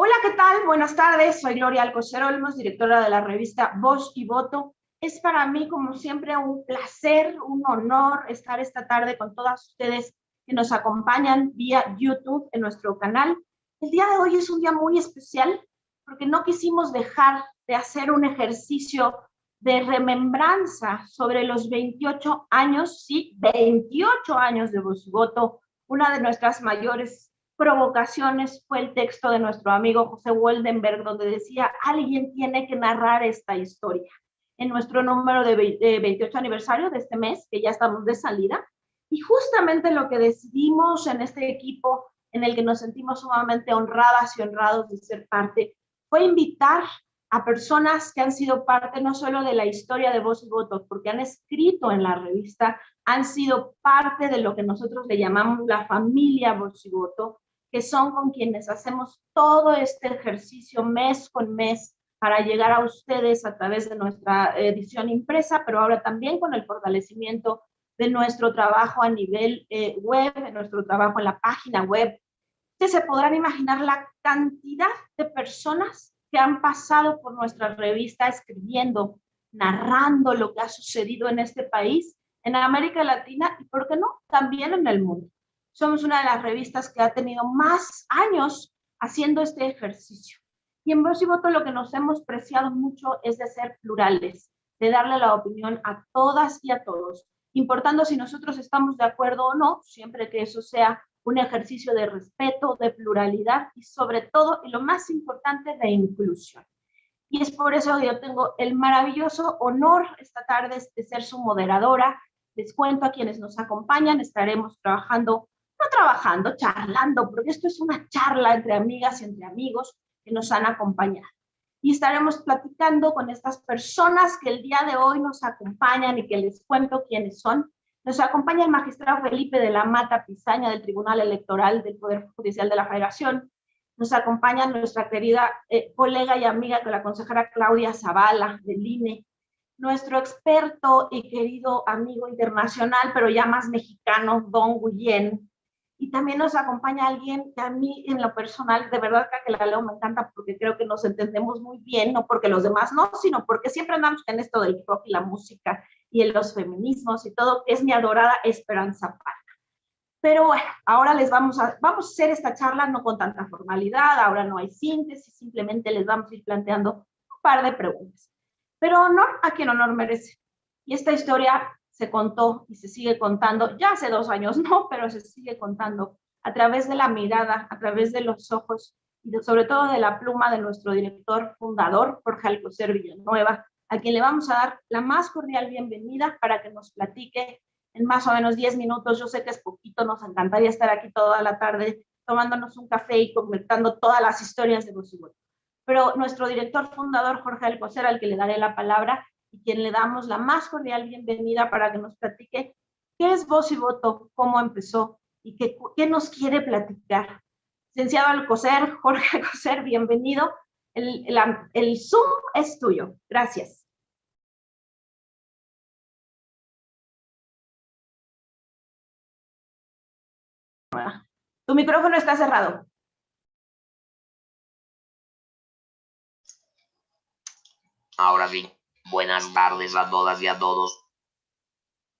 Hola, ¿qué tal? Buenas tardes. Soy Gloria Alcocer Olmos, directora de la revista Voz y Voto. Es para mí, como siempre, un placer, un honor estar esta tarde con todas ustedes que nos acompañan vía YouTube en nuestro canal. El día de hoy es un día muy especial porque no quisimos dejar de hacer un ejercicio de remembranza sobre los 28 años, sí, 28 años de Voz y Voto, una de nuestras mayores provocaciones fue el texto de nuestro amigo José Woldenberg, donde decía, alguien tiene que narrar esta historia. En nuestro número de 28 aniversario de este mes, que ya estamos de salida, y justamente lo que decidimos en este equipo, en el que nos sentimos sumamente honradas y honrados de ser parte, fue invitar a personas que han sido parte no solo de la historia de Voz y Voto, porque han escrito en la revista, han sido parte de lo que nosotros le llamamos la familia Voz y Voto, que son con quienes hacemos todo este ejercicio mes con mes para llegar a ustedes a través de nuestra edición impresa, pero ahora también con el fortalecimiento de nuestro trabajo a nivel web, de nuestro trabajo en la página web. Ustedes se podrán imaginar la cantidad de personas que han pasado por nuestra revista escribiendo, narrando lo que ha sucedido en este país, en América Latina y, ¿por qué no?, también en el mundo. Somos una de las revistas que ha tenido más años haciendo este ejercicio. Y en Voz y Voto lo que nos hemos preciado mucho es de ser plurales, de darle la opinión a todas y a todos, importando si nosotros estamos de acuerdo o no, siempre que eso sea un ejercicio de respeto, de pluralidad y sobre todo, y lo más importante, de inclusión. Y es por eso que yo tengo el maravilloso honor esta tarde de ser su moderadora. Les cuento a quienes nos acompañan, estaremos trabajando, no trabajando, charlando, porque esto es una charla entre amigas y entre amigos que nos han acompañado. Y estaremos platicando con estas personas que el día de hoy nos acompañan y que les cuento quiénes son. Nos acompaña el magistrado Felipe de la Mata Pizaña del Tribunal Electoral del Poder Judicial de la Federación. Nos acompaña nuestra querida colega y amiga, la consejera Claudia Zavala del INE, nuestro experto y querido amigo internacional, pero ya más mexicano, Don Guillén. Y también nos acompaña alguien que a mí en lo personal, de verdad que la leo me encanta porque creo que nos entendemos muy bien, no porque los demás no, sino porque siempre andamos en esto del rock y la música y en los feminismos y todo, es mi adorada Esperanza Parra. Pero bueno, ahora vamos a hacer esta charla no con tanta formalidad, ahora no hay síntesis, simplemente les vamos a ir planteando un par de preguntas. Pero honor a quien honor merece. Y esta historia se contó y se sigue contando, ya hace 2 años no, pero se sigue contando a través de la mirada, a través de los ojos y sobre todo de la pluma de nuestro director fundador, Jorge Alcocer Villanueva, a quien le vamos a dar la más cordial bienvenida para que nos platique en más o menos 10 minutos. Yo sé que es poquito, nos encantaría estar aquí toda la tarde tomándonos un café y comentando todas las historias de Voz y Voto. Pero nuestro director fundador, Jorge Alcocer, al que le daré la palabra y quien le damos la más cordial bienvenida para que nos platique qué es Voz y Voto, cómo empezó y qué nos quiere platicar. Licenciado Alcocer, Jorge Alcocer, bienvenido. El Zoom es tuyo. Gracias. Tu micrófono está cerrado. Ahora sí, buenas tardes a todas y a todos,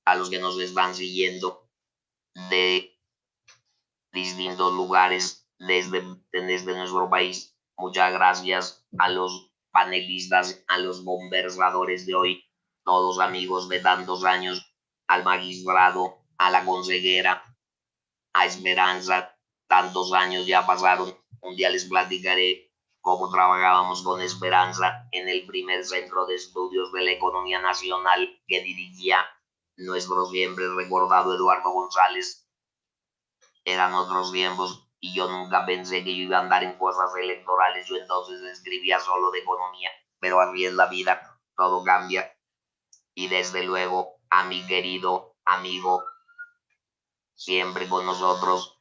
a los que nos están siguiendo de distintos lugares desde nuestro país. Muchas gracias a los panelistas, a los conversadores de hoy, todos amigos de tantos años, al magistrado, a la consejera, a Esperanza, tantos años ya pasaron. Un día les platicaré cómo trabajábamos con Esperanza en el primer centro de estudios de la economía nacional que dirigía nuestro siempre recordado Eduardo González. Eran otros tiempos y yo nunca pensé que yo iba a andar en cosas electorales. Yo entonces escribía solo de economía, pero así es la vida, todo cambia. Y desde luego a mi querido amigo, siempre con nosotros,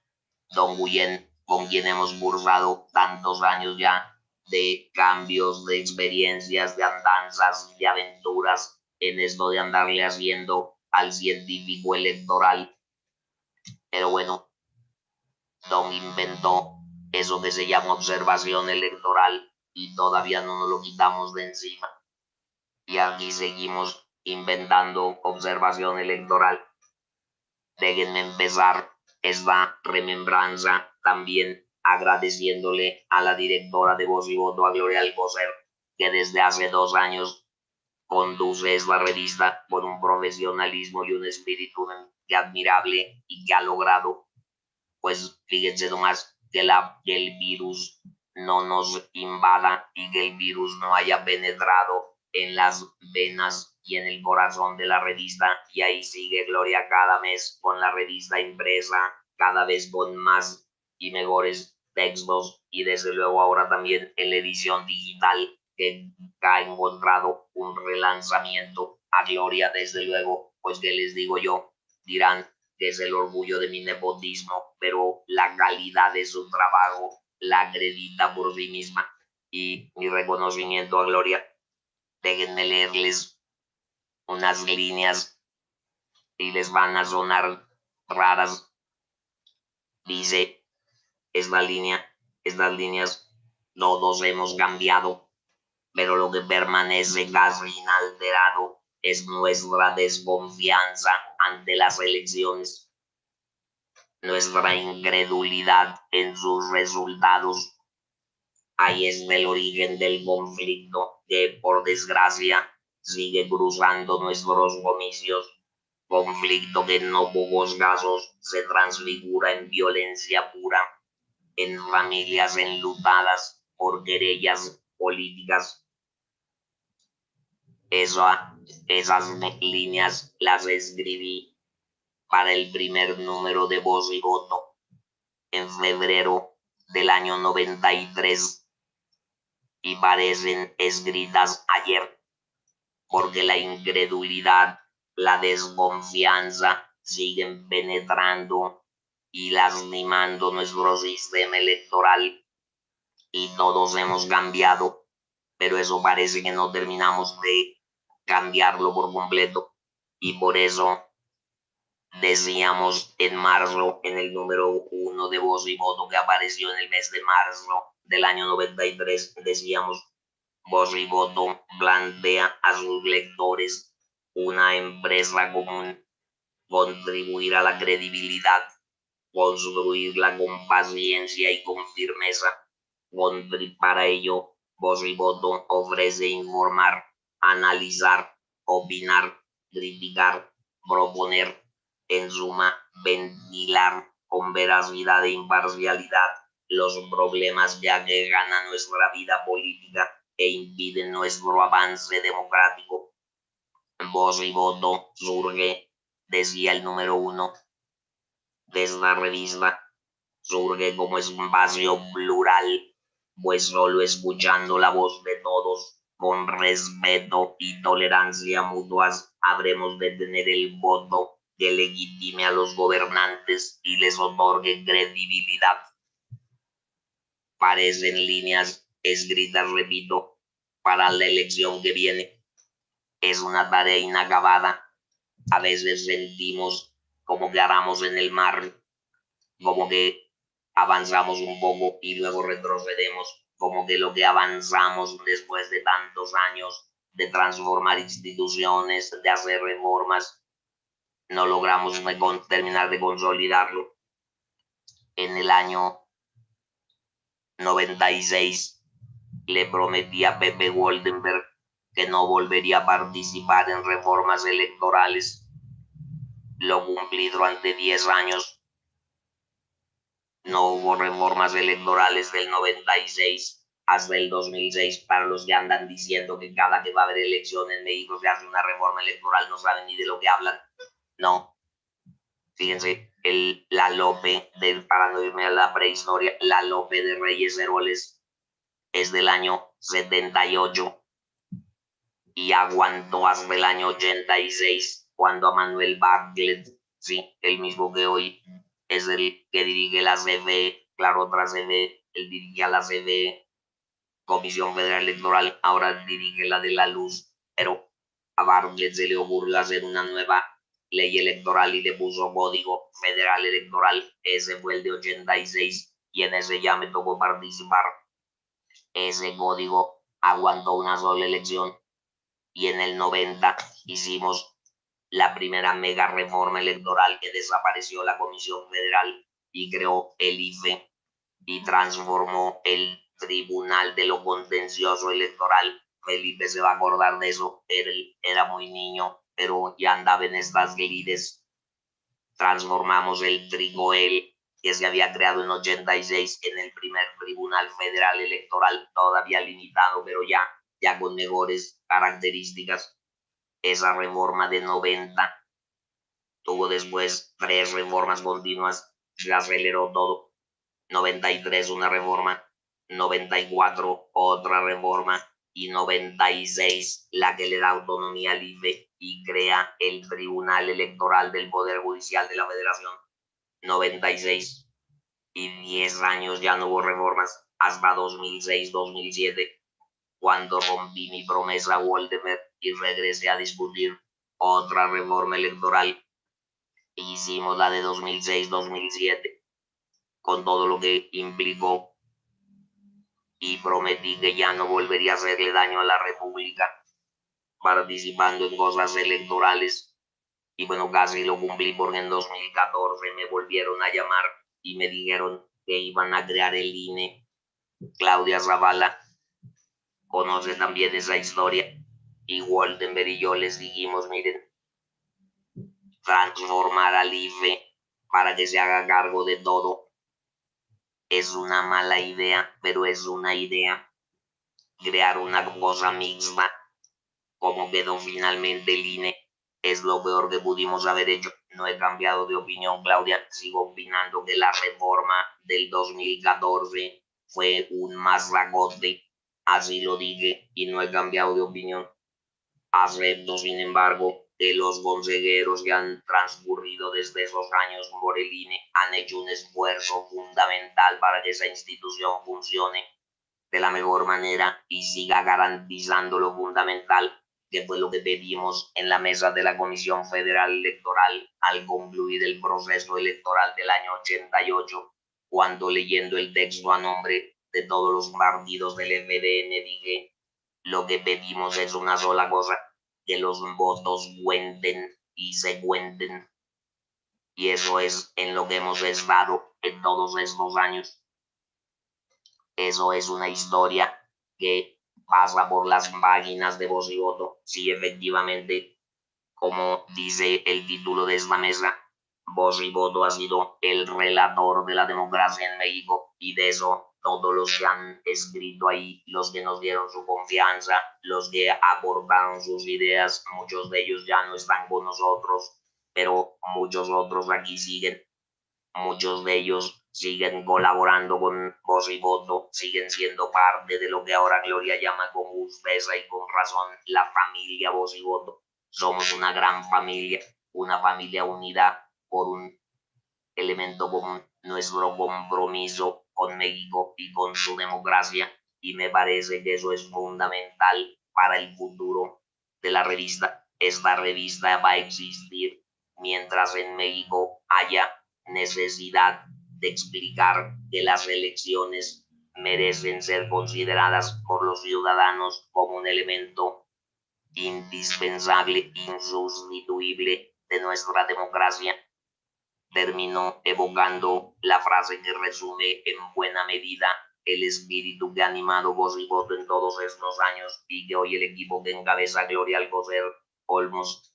Don Guillén, con quien hemos cursado tantos años ya de cambios, de experiencias, de andanzas, de aventuras en esto de andarle haciendo al científico electoral. Pero bueno, Don inventó eso que se llama observación electoral y todavía no nos lo quitamos de encima. Y aquí seguimos inventando observación electoral. Déjenme empezar esta remembranza también agradeciéndole a la directora de Voz y Voto, a Gloria Alcocer, que desde hace 2 años conduce esta revista con un profesionalismo y un espíritu admirable y que ha logrado, pues fíjense nomás, que el virus no nos invada y que el virus no haya penetrado en las venas y en el corazón de la revista. Y ahí sigue Gloria cada mes con la revista impresa, cada vez con más y mejores textos y desde luego ahora también en la edición digital que ha encontrado un relanzamiento. A Gloria desde luego, pues que les digo yo, dirán que es el orgullo de mi nepotismo, pero la calidad de su trabajo la acredita por sí misma. Y mi reconocimiento a Gloria. Déjenme leerles unas líneas y les van a sonar raras. Dice estas líneas, todos hemos cambiado, pero lo que permanece casi inalterado es nuestra desconfianza ante las elecciones, nuestra incredulidad en sus resultados. Ahí es el origen del conflicto que, por desgracia, sigue cruzando nuestros comicios. Conflicto que en no pocos casos se transfigura en violencia pura, en familias enlutadas por querellas políticas. Esas líneas las escribí para el primer número de Voz y Voto en febrero del año 93 y parecen escritas ayer, porque la incredulidad, la desconfianza siguen penetrando y lastimando nuestro sistema electoral y todos hemos cambiado, pero eso parece que no terminamos de cambiarlo por completo y por eso decíamos en marzo, en el número 1 de Voz y Voto que apareció en el mes de marzo del año 93, decíamos: Voz y Voto plantea a sus lectores una empresa común, contribuir a la credibilidad, construirla con paciencia y con firmeza. Para ello, Voz y Voto ofrece informar, analizar, opinar, criticar, proponer, en suma, ventilar con veracidad e imparcialidad los problemas que aquejan a nuestra vida política e impiden nuestro avance democrático. Voz y Voto surge, decía el número 1 de esta revista, surge como espacio plural, pues solo escuchando la voz de todos, con respeto y tolerancia mutuas, habremos de tener el voto que legitime a los gobernantes y les otorgue credibilidad. Parecen líneas escritas, repito, para la elección que viene. Es una tarea inacabada. A veces sentimos como que aramos en el mar, como que avanzamos un poco y luego retrocedemos, como que lo que avanzamos después de tantos años de transformar instituciones, de hacer reformas, no logramos terminar de consolidarlo. En el año 96 le prometí a Pepe Woldenberg que no volvería a participar en reformas electorales. Lo cumplí durante 10 años. No hubo reformas electorales del 96 hasta el 2006. Para los que andan diciendo que cada que va a haber elecciones en México se hace una reforma electoral, no saben ni de lo que hablan. No. Fíjense, la Lope, para no irme a la prehistoria, la Lope de Reyes Heroles es del año 78 y aguantó hasta el año 86, cuando a Manuel Bartlett, sí, el mismo que hoy es el que dirige la CFE, claro, otra CFE, él dirigía la CFE, Comisión Federal Electoral, ahora dirige la de la Luz, pero a Bartlett se le ocurrió hacer una nueva ley electoral y le puso Código Federal Electoral. Ese fue el de 86 y en ese ya me tocó participar. Ese código aguantó una sola elección y en el 90 hicimos la primera mega reforma electoral que desapareció la Comisión Federal y creó el IFE y transformó el Tribunal de lo Contencioso Electoral. Felipe se va a acordar de eso, él era muy niño, pero ya andaba en estas lides. Transformamos el TRIGOEL, que se había creado en 86 en el primer Tribunal Federal Electoral, todavía limitado, pero ya con mejores características. Esa reforma de 90 tuvo después 3 reformas continuas, se aceleró todo. 93 una reforma, 94 otra reforma y 96 la que le da autonomía al IFE y crea el Tribunal Electoral del Poder Judicial de la Federación. 96 y 10 años ya no hubo reformas hasta 2006-2007 cuando rompí mi promesa a Waldemar y regresé a discutir otra reforma electoral. Hicimos la de 2006-2007 con todo lo que implicó y prometí que ya no volvería a hacerle daño a la República participando en cosas electorales. Y bueno, casi lo cumplí porque en 2014 me volvieron a llamar y me dijeron que iban a crear el INE. Claudia Zavala conoce también esa historia. Y Waldenberg y yo les dijimos, miren, transformar al IFE para que se haga cargo de todo es una mala idea, pero es una idea. Crear una cosa mixta, como quedó finalmente el INE, es lo peor que pudimos haber hecho. No he cambiado de opinión, Claudia. Sigo opinando que la reforma del 2014 fue un masracote. Así lo dije y no he cambiado de opinión. Acepto, sin embargo, que los consejeros que han transcurrido desde esos años por el INE han hecho un esfuerzo fundamental para que esa institución funcione de la mejor manera y siga garantizando lo fundamental, que fue lo que pedimos en la mesa de la Comisión Federal Electoral al concluir el proceso electoral del año 88, cuando leyendo el texto a nombre de todos los partidos del FDN dije, lo que pedimos es una sola cosa, que los votos cuenten y se cuenten. Y eso es en lo que hemos estado en todos estos años. Eso es una historia que pasa por las páginas de Voz y Voto. Sí, efectivamente, como dice el título de esta mesa, Voz y Voto ha sido el relator de la democracia en México y de eso todos los que han escrito ahí, los que nos dieron su confianza, los que aportaron sus ideas, muchos de ellos ya no están con nosotros, pero muchos otros aquí siguen. Muchos de ellos siguen colaborando con Voz y Voto, siguen siendo parte de lo que ahora Gloria llama con justeza y con razón la familia Voz y Voto. Somos una gran familia, una familia unida por un elemento común, nuestro compromiso con México y con su democracia, y me parece que eso es fundamental para el futuro de la revista. Esta revista va a existir mientras en México haya necesidad de explicar que las elecciones merecen ser consideradas por los ciudadanos como un elemento indispensable, insustituible de nuestra democracia. Terminó evocando la frase que resume en buena medida el espíritu que ha animado Voz y Voto en todos estos años y que hoy el equipo que encabeza Gloria Alcocer Olmos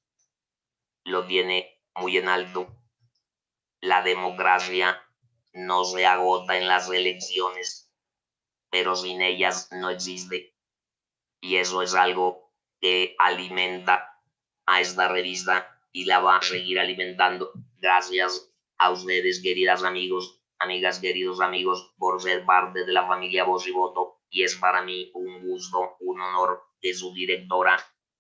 lo tiene muy en alto. La democracia no se agota en las elecciones, pero sin ellas no existe. Y eso es algo que alimenta a esta revista y la va a seguir alimentando. Gracias a ustedes, queridas amigas, queridos amigos, por ser parte de la familia Voz y Voto. Y es para mí un gusto, un honor que su directora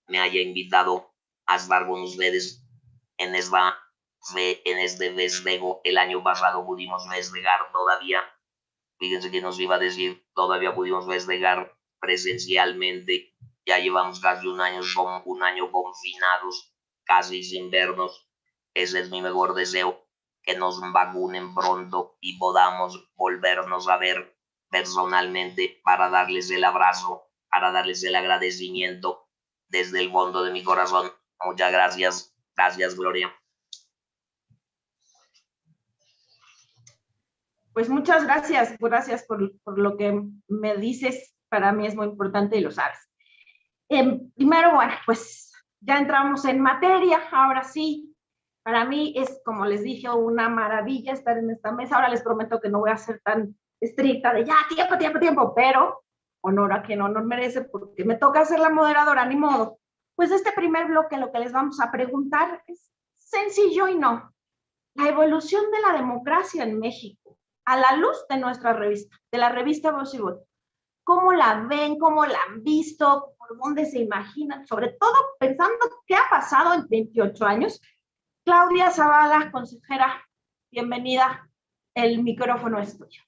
me haya invitado a estar con ustedes en este festejo. El año pasado pudimos festejar todavía. Fíjense que nos iba a decir, todavía pudimos festejar presencialmente. Ya llevamos casi un año confinados, casi sin vernos. Ese es mi mejor deseo, que nos vacunen pronto y podamos volvernos a ver personalmente para darles el abrazo, para darles el agradecimiento desde el fondo de mi corazón. Muchas gracias. Gracias, Gloria. Pues muchas gracias por lo que me dices. Para mí es muy importante y lo sabes. Primero, bueno, pues ya entramos en materia. Ahora sí, para mí es, como les dije, una maravilla estar en esta mesa. Ahora les prometo que no voy a ser tan estricta de ya, tiempo, pero honor a quien honor merece, porque me toca ser la moderadora, ni modo. Pues este primer bloque lo que les vamos a preguntar es sencillo y no. La evolución de la democracia en México, a la luz de nuestra revista, de la revista Voz y Voto. ¿Cómo la ven? ¿Cómo la han visto? ¿Por dónde se imaginan? Sobre todo pensando qué ha pasado en 28 años. Claudia Zavala, consejera, bienvenida. El micrófono es tuyo.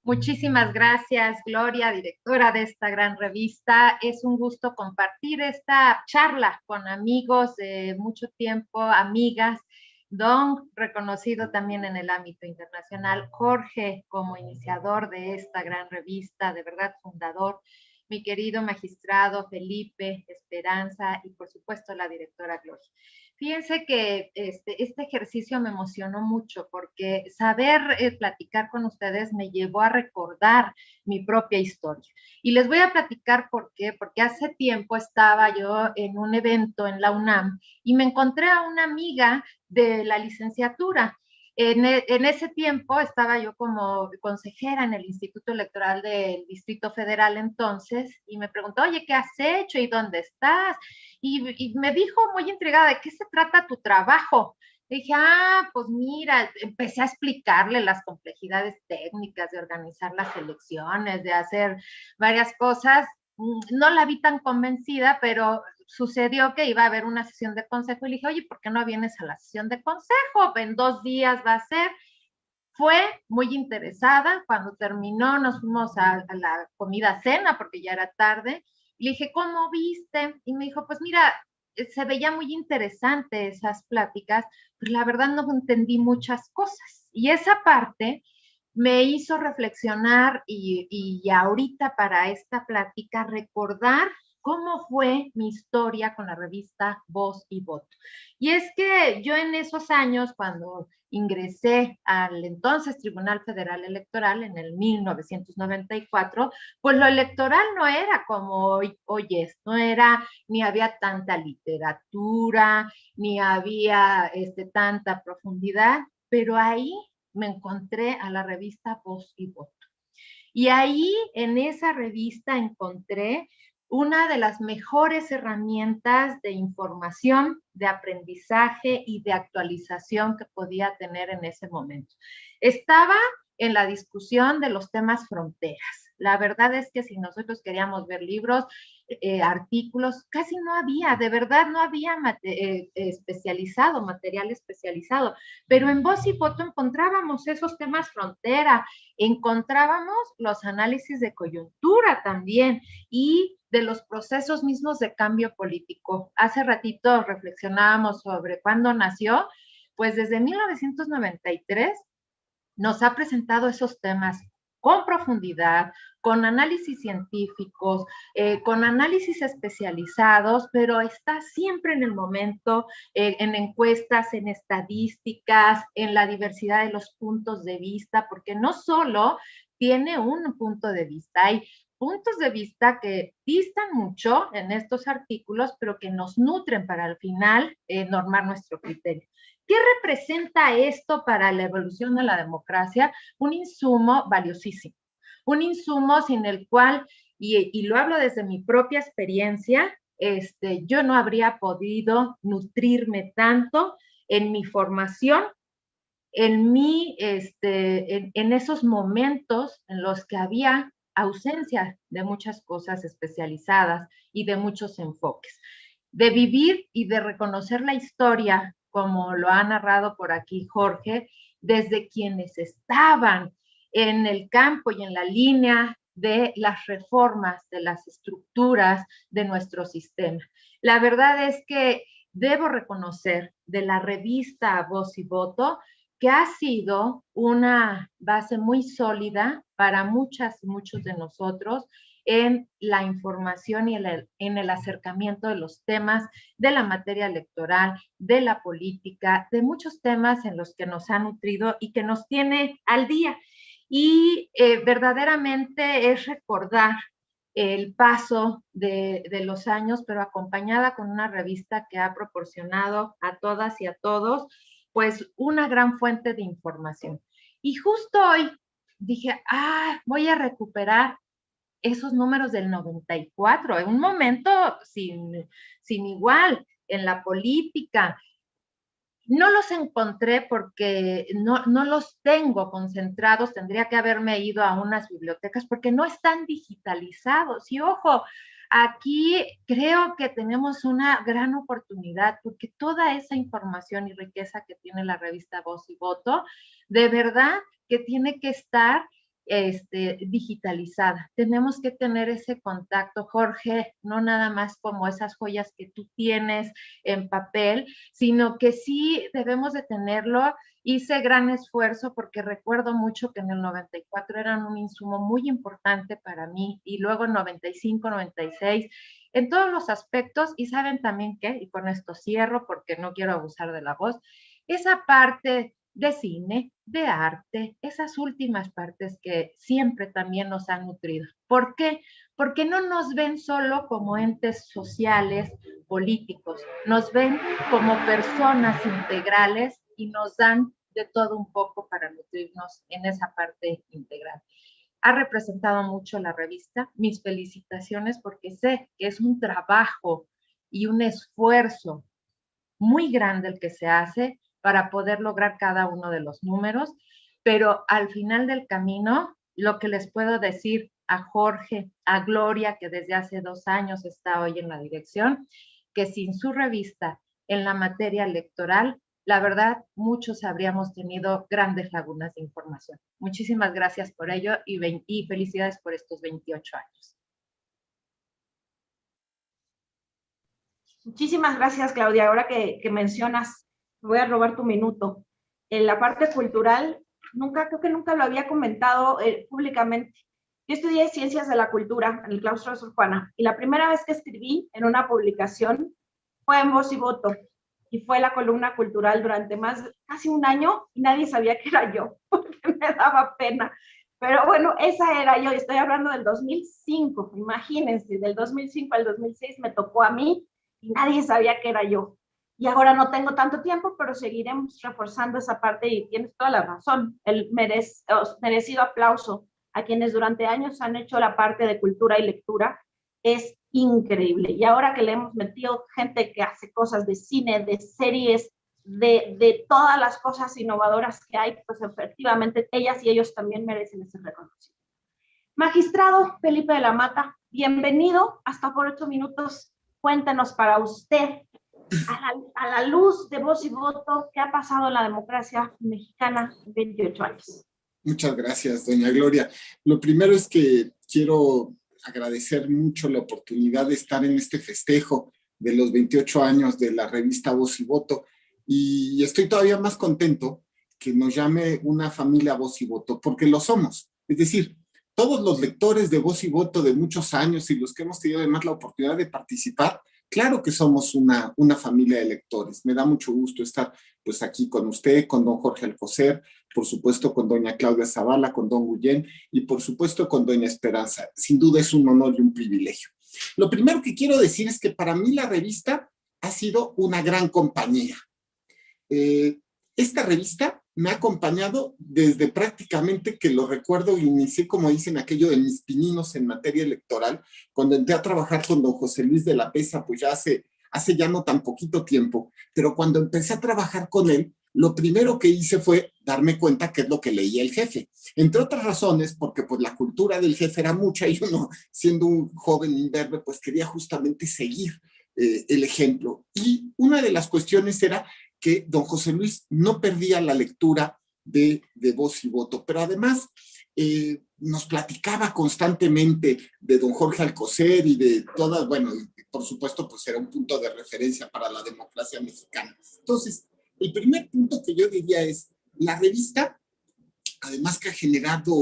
Muchísimas gracias, Gloria, directora de esta gran revista. Es un gusto compartir esta charla con amigos de mucho tiempo, amigas. Don, reconocido también en el ámbito internacional, Jorge, como iniciador de esta gran revista, de verdad fundador, mi querido magistrado Felipe, Esperanza y por supuesto la directora Gloria. Fíjense que este ejercicio me emocionó mucho porque saber platicar con ustedes me llevó a recordar mi propia historia. Y les voy a platicar por qué, porque hace tiempo estaba yo en un evento en la UNAM y me encontré a una amiga de la licenciatura. En ese tiempo estaba yo como consejera en el Instituto Electoral del Distrito Federal entonces y me preguntó, oye, ¿qué has hecho y dónde estás? Y me dijo muy intrigada, ¿de qué se trata tu trabajo? Le dije, pues mira, empecé a explicarle las complejidades técnicas de organizar las elecciones, de hacer varias cosas. No la vi tan convencida, pero sucedió que iba a haber una sesión de consejo y le dije, oye, ¿por qué no vienes a la sesión de consejo? En 2 días va a ser. Fue muy interesada. Cuando terminó, nos fuimos a la comida cena porque ya era tarde. Le dije, ¿cómo viste? Y me dijo, pues mira, se veía muy interesante esas pláticas, pero la verdad no entendí muchas cosas. Y esa parte me hizo reflexionar y ahorita para esta plática recordar cómo fue mi historia con la revista Voz y Voto. Y es que yo en esos años, cuando ingresé al entonces Tribunal Federal Electoral en el 1994, pues lo electoral no era como hoy es, no era, ni había tanta literatura, ni había tanta profundidad, pero ahí me encontré a la revista Voz y Voto. Y ahí en esa revista encontré una de las mejores herramientas de información, de aprendizaje y de actualización que podía tener en ese momento. Estaba en la discusión de los temas fronteras. La verdad es que si nosotros queríamos ver libros, artículos, casi no había, de verdad no había material especializado, pero en Voz y Voto encontrábamos esos temas frontera, encontrábamos los análisis de coyuntura también y de los procesos mismos de cambio político. Hace ratito reflexionábamos sobre cuándo nació, pues desde 1993 nos ha presentado esos temas con profundidad, con análisis científicos, con análisis especializados, pero está siempre en el momento, en encuestas, en estadísticas, en la diversidad de los puntos de vista, porque no solo tiene un punto de vista, hay puntos de vista que distan mucho en estos artículos, pero que nos nutren para al final normar nuestro criterio. ¿Qué representa esto para la evolución de la democracia? Un insumo valiosísimo, un insumo sin el cual, y lo hablo desde mi propia experiencia, yo no habría podido nutrirme tanto en mi formación, en esos momentos en los que había ausencia de muchas cosas especializadas y de muchos enfoques. De vivir y de reconocer la historia, como lo ha narrado por aquí Jorge, desde quienes estaban en el campo y en la línea de las reformas, de las estructuras de nuestro sistema. La verdad es que debo reconocer de la revista Voz y Voto que ha sido una base muy sólida para muchos de nosotros en la información y en el acercamiento de los temas de la materia electoral, de la política, de muchos temas en los que nos ha nutrido y que nos tiene al día. Y verdaderamente es recordar el paso de los años, pero acompañada con una revista que ha proporcionado a todas y a todos, pues una gran fuente de información. Y justo hoy dije, voy a recuperar esos números del 94, en un momento sin igual en la política. No los encontré porque no los tengo concentrados, tendría que haberme ido a unas bibliotecas porque no están digitalizados. Y ojo, aquí creo que tenemos una gran oportunidad porque toda esa información y riqueza que tiene la revista Voz y Voto, de verdad que tiene que estar digitalizada. Tenemos que tener ese contacto, Jorge, no nada más como esas joyas que tú tienes en papel, sino que sí debemos de tenerlo. Hice gran esfuerzo porque recuerdo mucho que en el 94 eran un insumo muy importante para mí y luego en 95, 96, en todos los aspectos. Y saben también que, y con esto cierro porque no quiero abusar de la voz, esa parte de cine, de arte, esas últimas partes que siempre también nos han nutrido. ¿Por qué? Porque no nos ven solo como entes sociales, políticos, nos ven como personas integrales y nos dan de todo un poco para nutrirnos en esa parte integral. Ha representado mucho la revista, mis felicitaciones porque sé que es un trabajo y un esfuerzo muy grande el que se hace para poder lograr cada uno de los números, pero al final del camino, lo que les puedo decir a Jorge, a Gloria, que desde hace 2 años está hoy en la dirección, que sin su revista en la materia electoral, la verdad, muchos habríamos tenido grandes lagunas de información. Muchísimas gracias por ello y felicidades por estos 28 años. Muchísimas gracias, Claudia. Ahora que mencionas, voy a robar tu minuto. En la parte cultural, creo que nunca lo había comentado públicamente. Yo estudié Ciencias de la Cultura en el claustro de Sor Juana y la primera vez que escribí en una publicación fue en Voz y Voto y fue la columna cultural durante casi un año y nadie sabía que era yo porque me daba pena. Pero bueno, esa era yo, estoy hablando del 2005, imagínense, del 2005 al 2006 me tocó a mí y nadie sabía que era yo. Y ahora no tengo tanto tiempo, pero seguiremos reforzando esa parte y tienes toda la razón. El merecido aplauso a quienes durante años han hecho la parte de cultura y lectura es increíble. Y ahora que le hemos metido gente que hace cosas de cine, de series, de todas las cosas innovadoras que hay, pues efectivamente ellas y ellos también merecen ese reconocimiento. Magistrado Felipe de la Mata, bienvenido. Hasta por 8 minutos. Cuéntenos para usted, a la luz de Voz y Voto, ¿qué ha pasado en la democracia mexicana en 28 años? Muchas gracias, doña Gloria. Lo primero es que quiero agradecer mucho la oportunidad de estar en este festejo de los 28 años de la revista Voz y Voto, y estoy todavía más contento que nos llame una familia Voz y Voto, porque lo somos. Es decir, todos los lectores de Voz y Voto de muchos años y los que hemos tenido además la oportunidad de participar, claro que somos una familia de lectores. Me da mucho gusto estar pues aquí con usted, con don Jorge Alcocer, por supuesto con doña Claudia Zavala, con don Guillén y por supuesto con doña Esperanza. Sin duda es un honor y un privilegio. Lo primero que quiero decir es que para mí la revista ha sido una gran compañía. Esta revista me ha acompañado desde prácticamente que lo recuerdo, inicié, como dicen, aquello de mis pininos en materia electoral, cuando entré a trabajar con don José Luis de la Pesa, pues ya hace ya no tan poquito tiempo, pero cuando empecé a trabajar con él, lo primero que hice fue darme cuenta qué es lo que leía el jefe. Entre otras razones, porque pues la cultura del jefe era mucha y uno, siendo un joven imberbe, pues quería justamente seguir el ejemplo. Y una de las cuestiones era que don José Luis no perdía la lectura de Voz y Voto, pero además nos platicaba constantemente de don Jorge Alcocer y de todas, bueno, por supuesto, pues era un punto de referencia para la democracia mexicana. Entonces, el primer punto que yo diría es, La revista, además que ha generado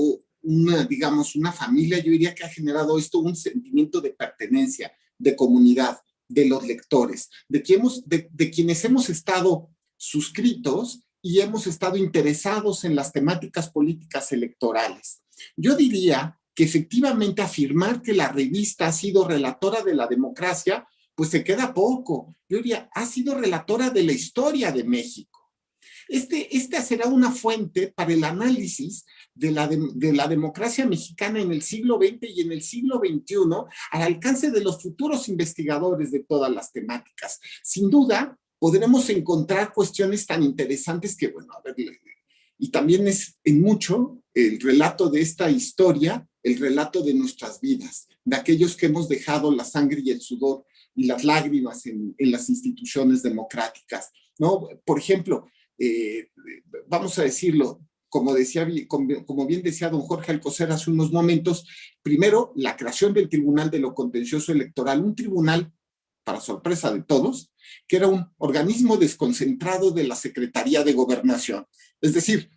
una, digamos, una familia, yo diría que ha generado esto un sentimiento de pertenencia, de comunidad, de los lectores, de quienes hemos estado suscritos y hemos estado interesados en las temáticas políticas electorales. Yo diría que efectivamente afirmar que la revista ha sido relatora de la democracia, pues se queda poco. Yo diría, ha sido relatora de la historia de México. Esta será una fuente para el análisis de la democracia mexicana en el siglo XX y en el siglo XXI, al alcance de los futuros investigadores de todas las temáticas. Sin duda, podremos encontrar cuestiones tan interesantes que, bueno, a ver, y también es en mucho el relato de esta historia, el relato de nuestras vidas, de aquellos que hemos dejado la sangre y el sudor y las lágrimas en las instituciones democráticas, ¿no? Por ejemplo, vamos a decirlo, como bien decía don Jorge Alcocer hace unos momentos, primero, la creación del Tribunal de lo Contencioso Electoral, un tribunal, para sorpresa de todos, que era un organismo desconcentrado de la Secretaría de Gobernación. Es decir,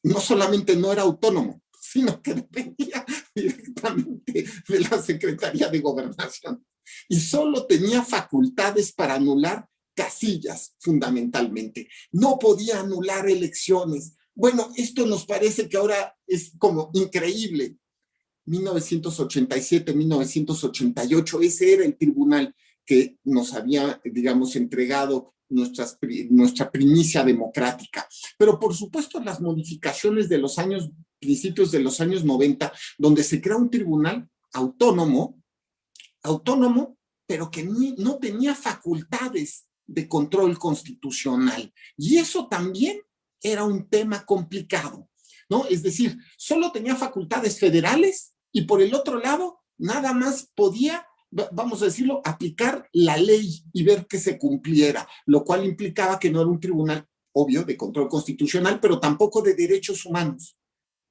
no solamente no era autónomo, sino que dependía directamente de la Secretaría de Gobernación. Y solo tenía facultades para anular casillas, fundamentalmente. No podía anular elecciones. Bueno, esto nos parece que ahora es como increíble. 1987, 1988, ese era el tribunal que nos había, digamos, entregado nuestra primicia democrática. Pero por supuesto las modificaciones de los años, principios de los años 90, donde se crea un tribunal autónomo, pero que no tenía facultades de control constitucional. Y eso también era un tema complicado, ¿no? Es decir, solo tenía facultades federales y por el otro lado, nada más podía, vamos a decirlo, aplicar la ley y ver que se cumpliera, lo cual implicaba que no era un tribunal, obvio, de control constitucional, pero tampoco de derechos humanos.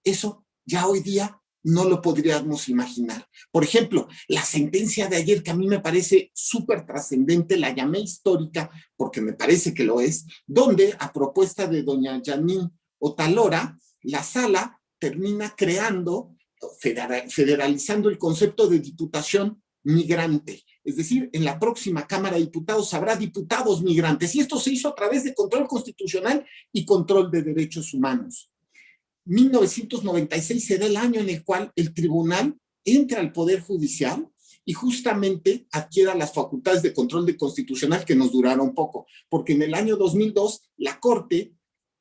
Eso ya hoy día no lo podríamos imaginar. Por ejemplo, la sentencia de ayer, que a mí me parece súper trascendente, la llamé histórica porque me parece que lo es, donde a propuesta de doña Janine Otalora, la sala termina creando, federalizando el concepto de diputación migrante. Es decir, en la próxima Cámara de Diputados habrá diputados migrantes y esto se hizo a través de control constitucional y control de derechos humanos. 1996 será el año en el cual el tribunal entra al Poder Judicial y justamente adquiera las facultades de control de constitucional que nos duraron poco, porque en el año 2002 la Corte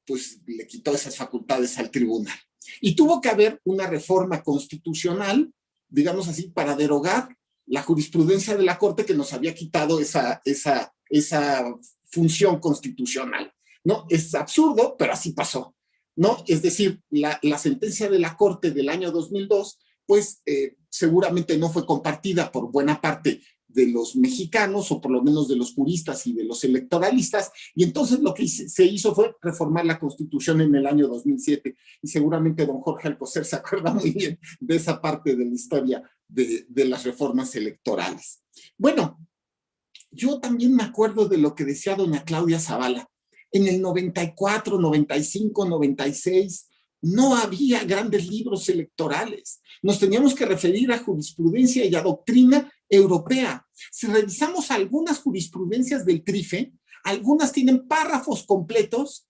pues le quitó esas facultades al tribunal. Y tuvo que haber una reforma constitucional, digamos así, para derogar la jurisprudencia de la Corte que nos había quitado esa función constitucional, ¿no? Es absurdo, pero así pasó, ¿no? Es decir, la sentencia de la Corte del año 2002, pues seguramente no fue compartida por buena parte de los mexicanos, o por lo menos de los juristas y de los electoralistas, y entonces lo que se hizo fue reformar la Constitución en el año 2007, y seguramente don Jorge Alcocer se acuerda muy bien de esa parte de la historia de las reformas electorales. Bueno, yo también me acuerdo de lo que decía doña Claudia Zavala. En el 94, 95, 96, no había grandes libros electorales. Nos teníamos que referir a jurisprudencia y a doctrina europea. Si revisamos algunas jurisprudencias del TRIFE, algunas tienen párrafos completos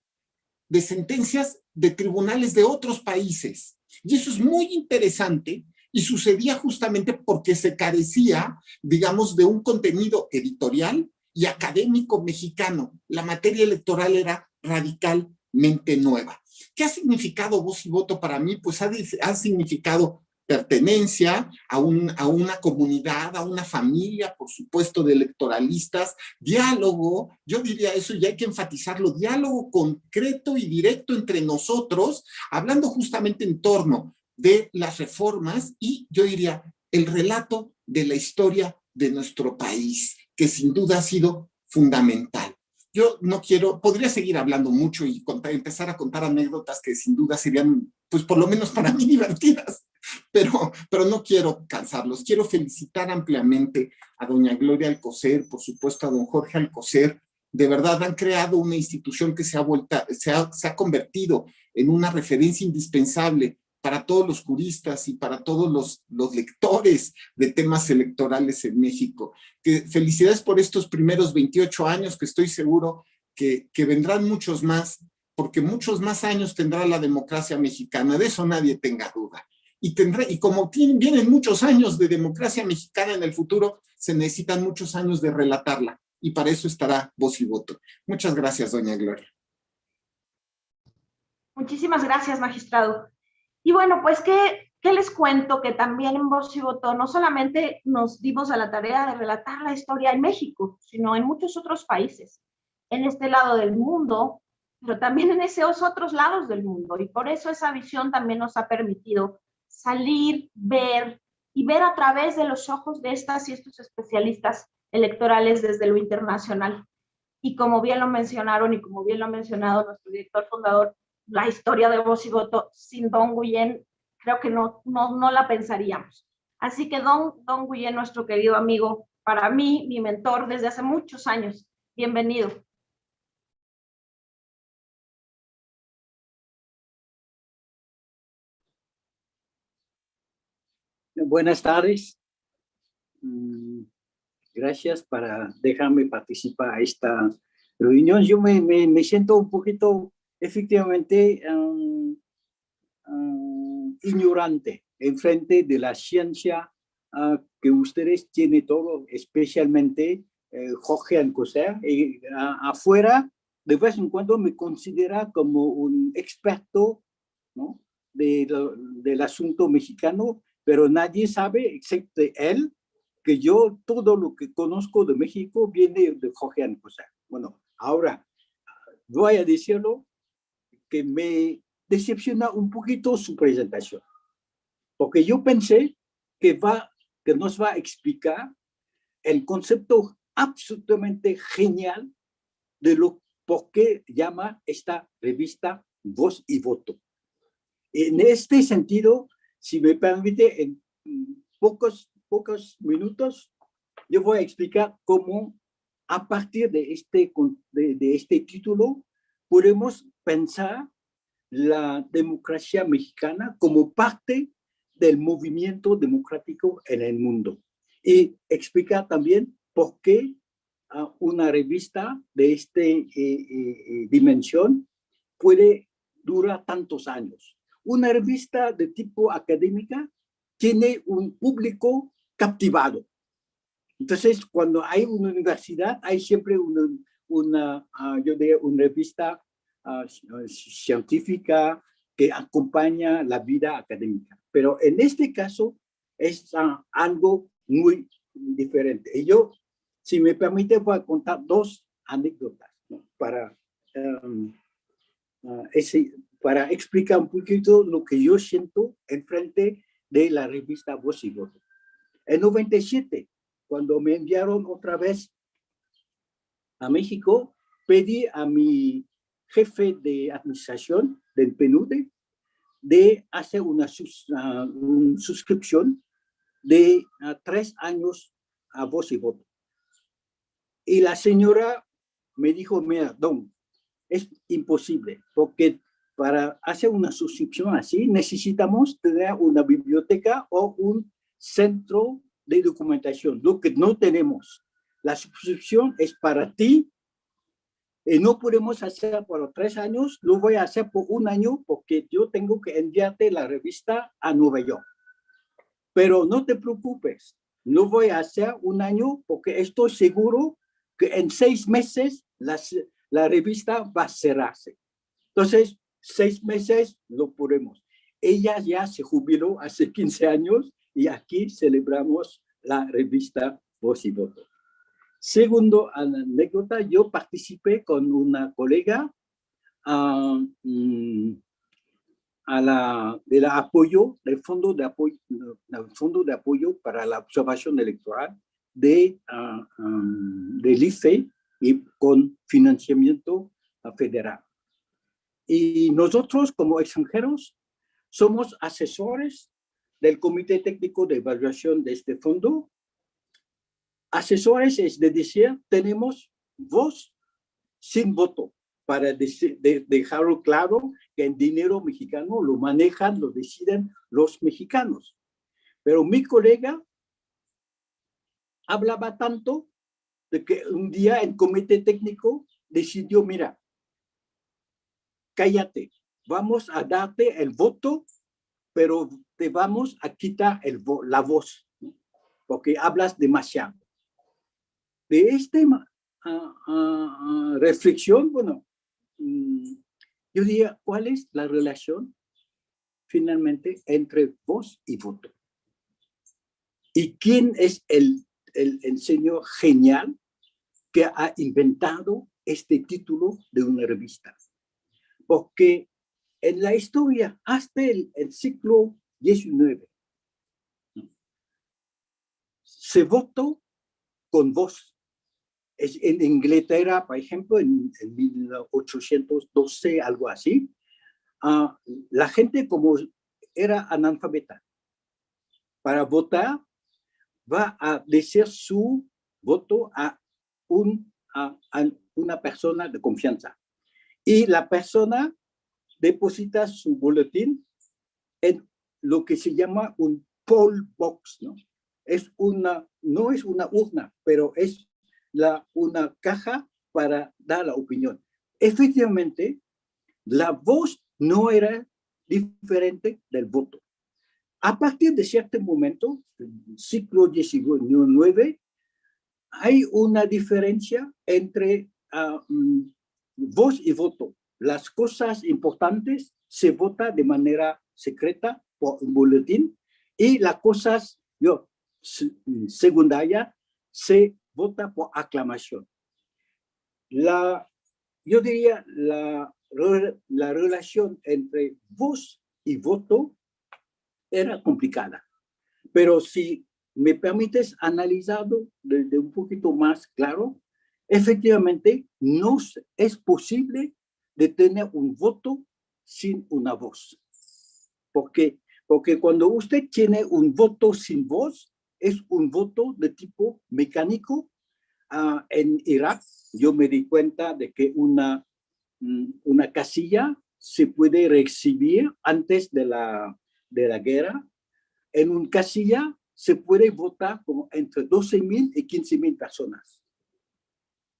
de sentencias de tribunales de otros países. Y eso es muy interesante y sucedía justamente porque se carecía, digamos, de un contenido editorial y académico mexicano. La materia electoral era radicalmente nueva. ¿Qué ha significado Voz y Voto para mí? Pues ha significado pertenencia a una comunidad, a una familia, por supuesto, de electoralistas, diálogo, yo diría eso y hay que enfatizarlo, diálogo concreto y directo entre nosotros, hablando justamente en torno de las reformas y yo diría el relato de la historia de nuestro país, que sin duda ha sido fundamental. Yo no quiero, podría seguir hablando mucho y empezar a contar anécdotas que sin duda serían, pues por lo menos para mí divertidas, pero no quiero cansarlos. Quiero felicitar ampliamente a doña Gloria Alcocer, por supuesto a don Jorge Alcocer, de verdad han creado una institución que se ha convertido en una referencia indispensable para todos los juristas y para todos los lectores de temas electorales en México. Felicidades por estos primeros 28 años, que estoy seguro que vendrán muchos más, porque muchos más años tendrá la democracia mexicana, de eso nadie tenga duda. Y como vienen muchos años de democracia mexicana en el futuro, se necesitan muchos años de relatarla, y para eso estará Voz y Voto. Muchas gracias, doña Gloria. Muchísimas gracias, magistrado. Y bueno, pues, ¿qué les cuento? Que también en Voz y Voto no solamente nos dimos a la tarea de relatar la historia en México, sino en muchos otros países, en este lado del mundo, pero también en esos otros lados del mundo. Y por eso esa visión también nos ha permitido salir, ver y ver a través de los ojos de estas y estos especialistas electorales desde lo internacional. Y como bien lo mencionaron y como bien lo ha mencionado nuestro director fundador, la historia de Voz y Voto sin Don Guillén, creo que no la pensaríamos. Así que Don Guillén, nuestro querido amigo, para mí, mi mentor desde hace muchos años, bienvenido. Buenas tardes. Gracias para dejarme participar a esta reunión. Yo me siento un poquito, efectivamente, ignorante en frente de la ciencia que ustedes tienen todo, especialmente Jorge Alcocer. Afuera, de vez en cuando me considera como un experto, ¿no?, del asunto mexicano, pero nadie sabe, excepto él, que yo todo lo que conozco de México viene de Jorge Alcocer. Bueno, ahora voy a decirlo, que me decepciona un poquito su presentación, porque yo pensé que nos va a explicar el concepto absolutamente genial de por qué llama esta revista Voz y Voto. En este sentido, si me permite, en pocos minutos, yo voy a explicar cómo, a partir de este título, podemos pensar la democracia mexicana como parte del movimiento democrático en el mundo. Y explicar también por qué una revista de esta dimensión puede durar tantos años. Una revista de tipo académica tiene un público captivado. Entonces, cuando hay una universidad, hay siempre una revista científica que acompaña la vida académica. Pero en este caso es algo muy diferente. Y yo, si me permite, voy a contar dos anécdotas, ¿no?, para explicar un poquito lo que yo siento en frente de la revista Voz y Voto. En 97, cuando me enviaron otra vez a México, pedí a mi jefe de administración del PNUD de hacer una suscripción de 3 años a Voz y Voto. Y la señora me dijo, mira, Don, es imposible, porque para hacer una suscripción así necesitamos tener una biblioteca o un centro de documentación, lo que no tenemos. La suscripción es para ti y no podemos hacer por 3 años, lo voy a hacer por 1 año porque yo tengo que enviarte la revista a Nueva York. Pero no te preocupes, no voy a hacer 1 año porque estoy seguro que en 6 meses la revista va a cerrarse. Entonces, 6 meses lo podemos. Ella ya se jubiló hace 15 años y aquí celebramos la revista Voz y Voto. Segundo anécdota, yo participé con una colega del apoyo, del fondo de apoyo para la observación electoral del IFE y con financiamiento federal. Y nosotros, como extranjeros, somos asesores del Comité Técnico de Evaluación de este fondo. Asesores es decir, tenemos voz sin voto, para dejarlo claro que el dinero mexicano lo manejan, lo deciden los mexicanos. Pero mi colega hablaba tanto de que un día el comité técnico decidió, mira, cállate, vamos a darte el voto, pero te vamos a quitar la voz, ¿no? Porque hablas demasiado. De esta reflexión, bueno, yo diría, ¿cuál es la relación finalmente entre voz y voto? ¿Y quién es el señor genial que ha inventado este título de una revista? Porque en la historia, hasta el siglo XIX, se votó con voz. En Inglaterra, por ejemplo, en 1812, algo así, la gente como era analfabeta, para votar va a decir su voto a una persona de confianza. Y la persona deposita su boletín en lo que se llama un poll box, ¿no? No es una urna, pero es una caja para dar la opinión. Efectivamente, la voz no era diferente del voto. A partir de cierto momento, el siglo XIX, hay una diferencia entre voz y voto. Las cosas importantes se votan de manera secreta por un boletín y las cosas secundarias se vota por aclamación. Yo diría la relación entre voz y voto era complicada, pero si me permites analizarlo desde un poquito más claro, efectivamente no es posible de tener un voto sin una voz. Porque cuando usted tiene un voto sin voz, es un voto de tipo mecánico. En Irak, yo me di cuenta de que una casilla se puede recibir antes de la guerra. En una casilla se puede votar como entre 12,000 y 15,000 personas.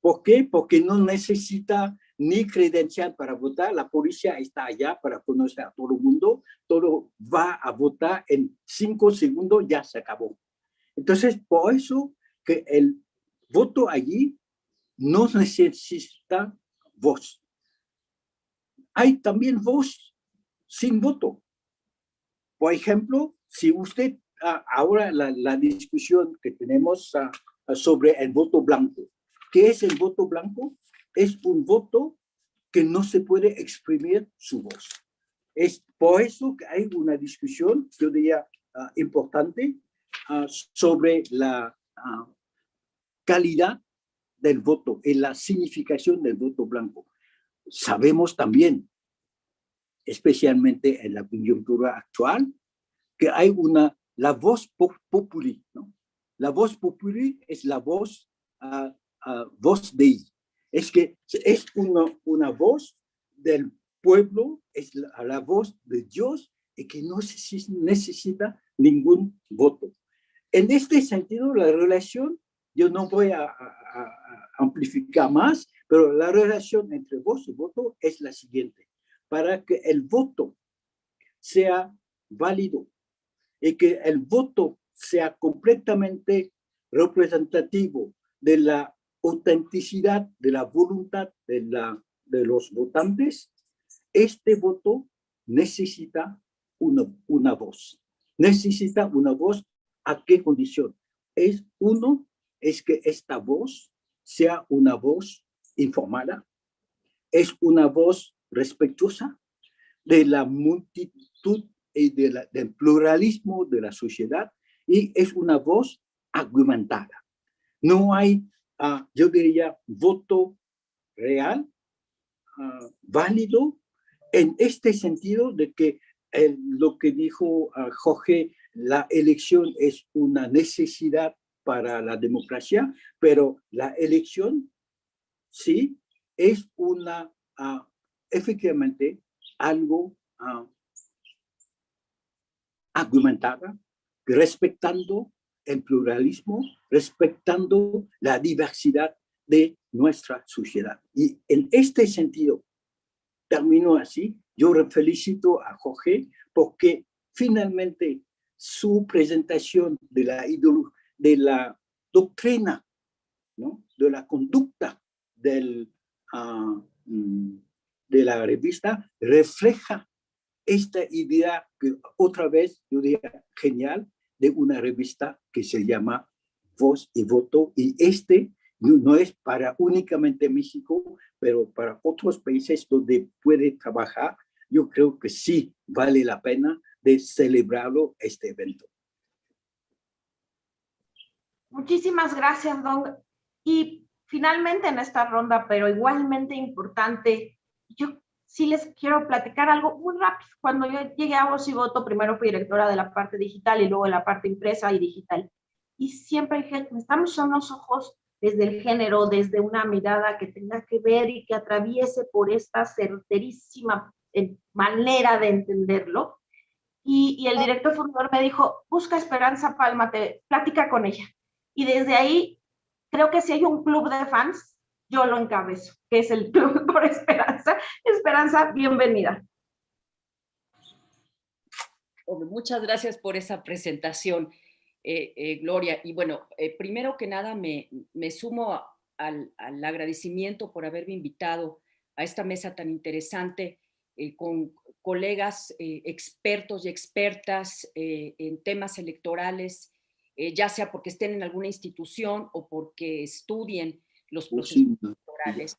¿Por qué? Porque no necesita ni credencial para votar. La policía está allá para conocer a todo el mundo. Todo va a votar en 5 segundos, ya se acabó. Entonces, por eso que el voto allí no necesita voz. Hay también voz sin voto. Por ejemplo, si usted, ahora la discusión que tenemos sobre el voto blanco. ¿Qué es el voto blanco? Es un voto que no se puede exprimir su voz. Es por eso que hay una discusión, yo diría, importante sobre la calidad del voto y la significación del voto blanco. Sabemos también, especialmente en la coyuntura actual, que hay la voz populi, ¿no? La voz populi es la voz, voz Dei. Es que es una voz del pueblo, es la voz de Dios y que no necesita ningún voto. En este sentido, la relación, yo no voy a amplificar más, pero la relación entre voz y voto es la siguiente. Para que el voto sea válido y que el voto sea completamente representativo de la autenticidad, de la voluntad de los votantes, este voto necesita una voz. Necesita una voz. ¿A qué condición? Es que esta voz sea una voz informada, es una voz respetuosa de la multitud y del pluralismo de la sociedad y es una voz argumentada. No hay, yo diría, voto real, válido, en este sentido de que lo que dijo Jorge, la elección es una necesidad para la democracia, pero la elección, sí, es una, efectivamente, algo argumentada, respetando el pluralismo, respetando la diversidad de nuestra sociedad. Y en este sentido, termino así, yo felicito a Jorge porque finalmente su presentación de la doctrina, ¿no?, de la conducta de la revista refleja esta idea que otra vez yo diría genial de una revista que se llama Voz y Voto, y no es para únicamente México, pero para otros países donde puede trabajar, yo creo que sí vale la pena de celebrarlo este evento. Muchísimas gracias, Don. Y finalmente en esta ronda, pero igualmente importante, yo sí les quiero platicar algo muy rápido. Cuando yo llegué a Voz y Voto, primero fui directora de la parte digital y luego de la parte impresa y digital. Y siempre dije, necesitamos unos ojos desde el género, desde una mirada que tenga que ver y que atraviese por esta certerísima manera de entenderlo. Y el director fundador me dijo, busca Esperanza Palma, platica con ella. Y desde ahí, creo que si hay un club de fans, yo lo encabezo, que es el Club por Esperanza. Esperanza, bienvenida. Muchas gracias por esa presentación, Gloria. Y bueno, primero que nada me sumo al agradecimiento por haberme invitado a esta mesa tan interesante con colegas expertos y expertas en temas electorales, ya sea porque estén en alguna institución o porque estudien los procesos electorales.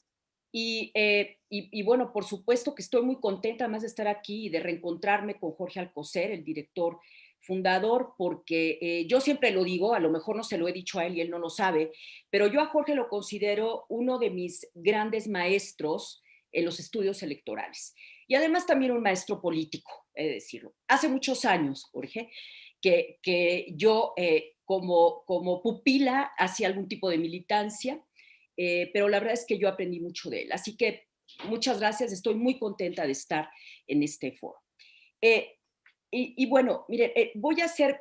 Y bueno, por supuesto que estoy muy contenta además de estar aquí y de reencontrarme con Jorge Alcocer, el director fundador, porque yo siempre lo digo, a lo mejor no se lo he dicho a él y él no lo sabe, pero yo a Jorge lo considero uno de mis grandes maestros en los estudios electorales. Y además también un maestro político, he de decirlo. Hace muchos años, Jorge, que yo como pupila hacía algún tipo de militancia, pero la verdad es que yo aprendí mucho de él. Así que muchas gracias, estoy muy contenta de estar en este foro. Y bueno, mire, voy a hacer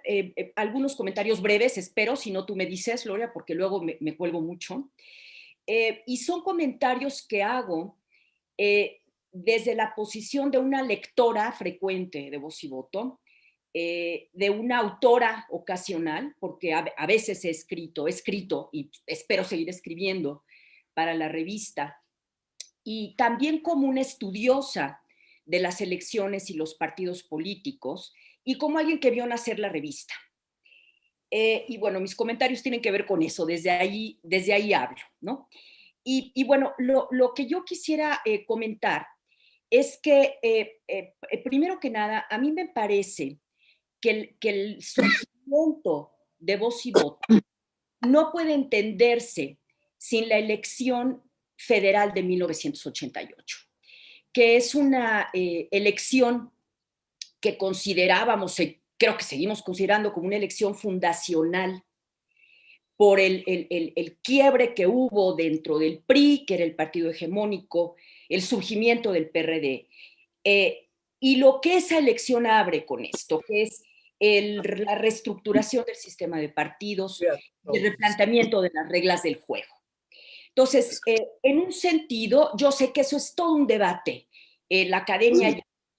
algunos comentarios breves, espero, si no tú me dices, Gloria, porque luego me cuelgo mucho. Y son comentarios que hago desde la posición de una lectora frecuente de Voz y Voto, de una autora ocasional, porque a veces he escrito y espero seguir escribiendo para la revista, y también como una estudiosa de las elecciones y los partidos políticos, y como alguien que vio nacer la revista. Y bueno, mis comentarios tienen que ver con eso, desde ahí hablo, ¿no? Y bueno, lo que yo quisiera comentar es que, primero que nada, a mí me parece que el surgimiento de Voz y Voto no puede entenderse sin la elección federal de 1988, que es una elección que considerábamos, creo que seguimos considerando como una elección fundacional por el quiebre que hubo dentro del PRI, que era el partido hegemónico, el surgimiento del PRD. Y lo que esa elección abre con esto, que es la reestructuración del sistema de partidos, el replanteamiento de las reglas del juego. Entonces, en un sentido, yo sé que eso es todo un debate, la academia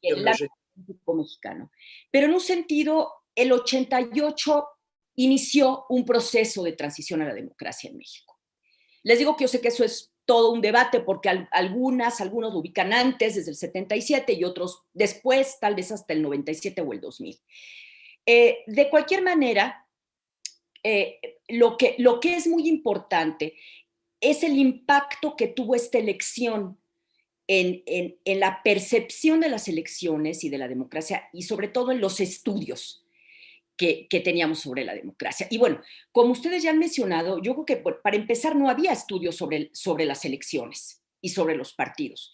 y el político mexicano, pero en un sentido, el 88 inició un proceso de transición a la democracia en México. Les digo que yo sé que eso es todo un debate porque algunos lo ubican antes, desde el 77, y otros después, tal vez hasta el 97 o el 2000. De cualquier manera, lo que es muy importante es el impacto que tuvo esta elección en la percepción de las elecciones y de la democracia, y sobre todo en los estudios que teníamos sobre la democracia. Y bueno, como ustedes ya han mencionado, yo creo que para empezar no había estudios sobre las elecciones y sobre los partidos.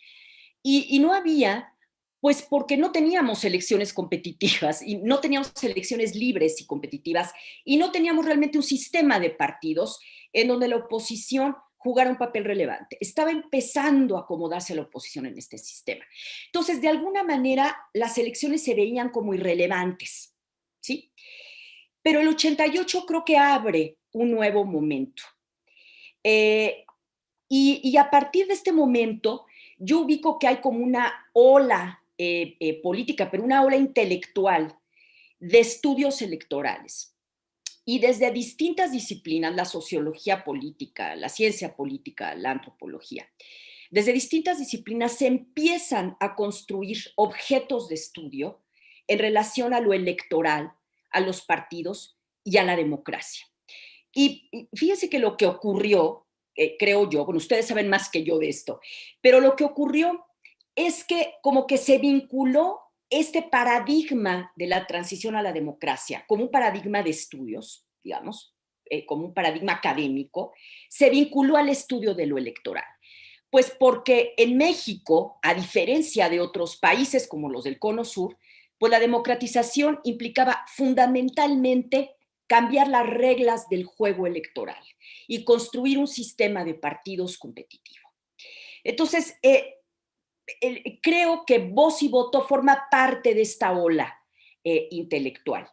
Y no había, pues porque no teníamos elecciones competitivas y no teníamos elecciones libres y competitivas y no teníamos realmente un sistema de partidos en donde la oposición jugara un papel relevante. Estaba empezando a acomodarse la oposición en este sistema. Entonces, de alguna manera, las elecciones se veían como irrelevantes, ¿sí? Pero el 88 creo que abre un nuevo momento. Y a partir de este momento, yo ubico que hay como una ola política, pero una ola intelectual de estudios electorales. Y desde distintas disciplinas, la sociología política, la ciencia política, la antropología, desde distintas disciplinas se empiezan a construir objetos de estudio en relación a lo electoral, a los partidos y a la democracia. Y fíjense que lo que ocurrió, creo yo, bueno, ustedes saben más que yo de esto, pero lo que ocurrió es que como que se vinculó este paradigma de la transición a la democracia como un paradigma de estudios, digamos, como un paradigma académico, se vinculó al estudio de lo electoral. Pues porque en México, a diferencia de otros países como los del Cono Sur, pues la democratización implicaba fundamentalmente cambiar las reglas del juego electoral y construir un sistema de partidos competitivo. Entonces, creo que Voz y Voto forma parte de esta ola intelectual.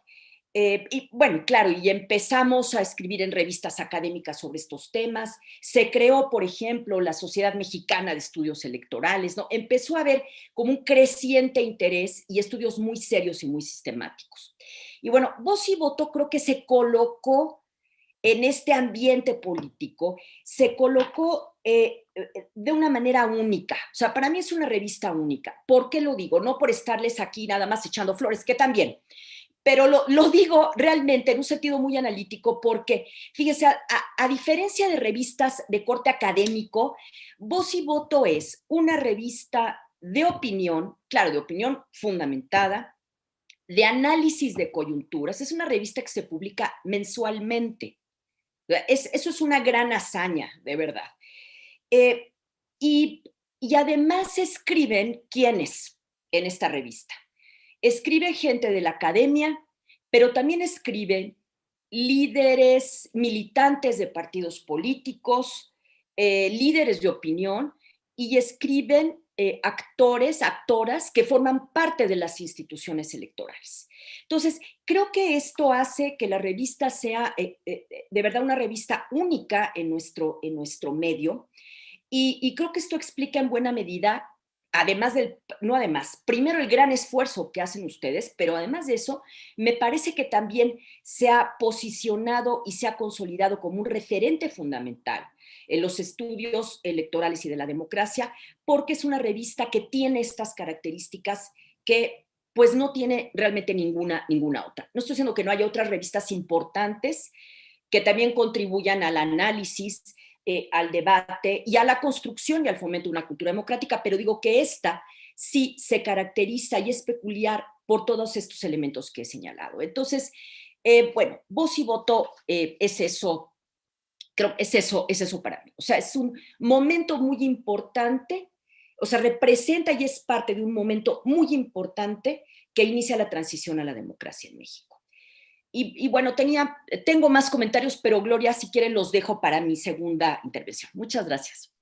Y bueno, claro, y empezamos a escribir en revistas académicas sobre estos temas. Se creó, por ejemplo, la Sociedad Mexicana de Estudios Electorales, ¿no? Empezó a haber como un creciente interés y estudios muy serios y muy sistemáticos. Y bueno, Voz y Voto creo que se colocó en este ambiente político, se colocó de una manera única. O sea, para mí es una revista única. ¿Por qué lo digo? No por estarles aquí nada más echando flores, que también, pero lo digo realmente en un sentido muy analítico porque, fíjese, a diferencia de revistas de corte académico, Voz y Voto es una revista de opinión, claro, de opinión fundamentada, de análisis de coyunturas. Es una revista que se publica mensualmente. Eso es una gran hazaña, de verdad. Y además escriben quiénes en esta revista. Escribe gente de la academia, pero también escriben líderes, militantes de partidos políticos, líderes de opinión, y escriben actores, actoras que forman parte de las instituciones electorales. Entonces, creo que esto hace que la revista sea de verdad una revista única en nuestro medio, y creo que esto explica en buena medida, primero el gran esfuerzo que hacen ustedes, pero además de eso, me parece que también se ha posicionado y se ha consolidado como un referente fundamental en los estudios electorales y de la democracia, porque es una revista que tiene estas características que pues no tiene realmente ninguna otra. No estoy diciendo que no haya otras revistas importantes que también contribuyan al análisis, al debate y a la construcción y al fomento de una cultura democrática, pero digo que esta sí se caracteriza y es peculiar por todos estos elementos que he señalado. Entonces, bueno, Voz y Voto es eso, creo que es eso para mí. O sea, es un momento muy importante, o sea, representa y es parte de un momento muy importante que inicia la transición a la democracia en México. Y bueno, tengo más comentarios, pero Gloria, si quieren los dejo para mi segunda intervención. Muchas gracias.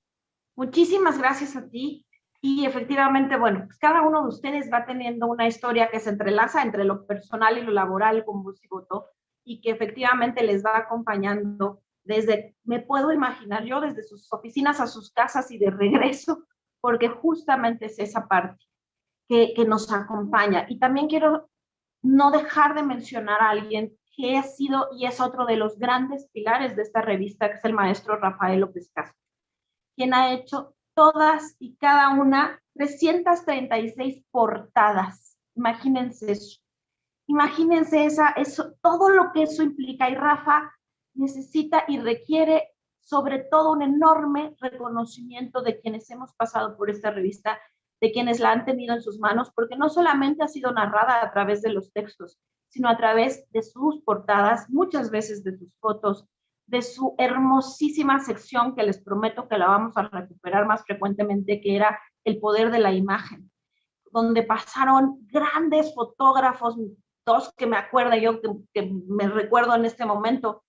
Muchísimas gracias a ti. Y efectivamente, bueno, pues cada uno de ustedes va teniendo una historia que se entrelaza entre lo personal y lo laboral con Voz y Voto, y que efectivamente les va acompañando desde, me puedo imaginar yo, desde sus oficinas a sus casas y de regreso, porque justamente es esa parte que nos acompaña. Y también quiero no dejar de mencionar a alguien que ha sido y es otro de los grandes pilares de esta revista, que es el maestro Rafael López Castro, quien ha hecho todas y cada una 336 portadas. Imagínense eso. Imagínense eso, todo lo que eso implica. Y Rafa necesita y requiere sobre todo un enorme reconocimiento de quienes hemos pasado por esta revista, de quienes la han tenido en sus manos, porque no solamente ha sido narrada a través de los textos, sino a través de sus portadas, muchas veces de sus fotos, de su hermosísima sección, que les prometo que la vamos a recuperar más frecuentemente, que era El poder de la imagen, donde pasaron grandes fotógrafos, dos que me acuerdo yo, que me recuerdo en este momento,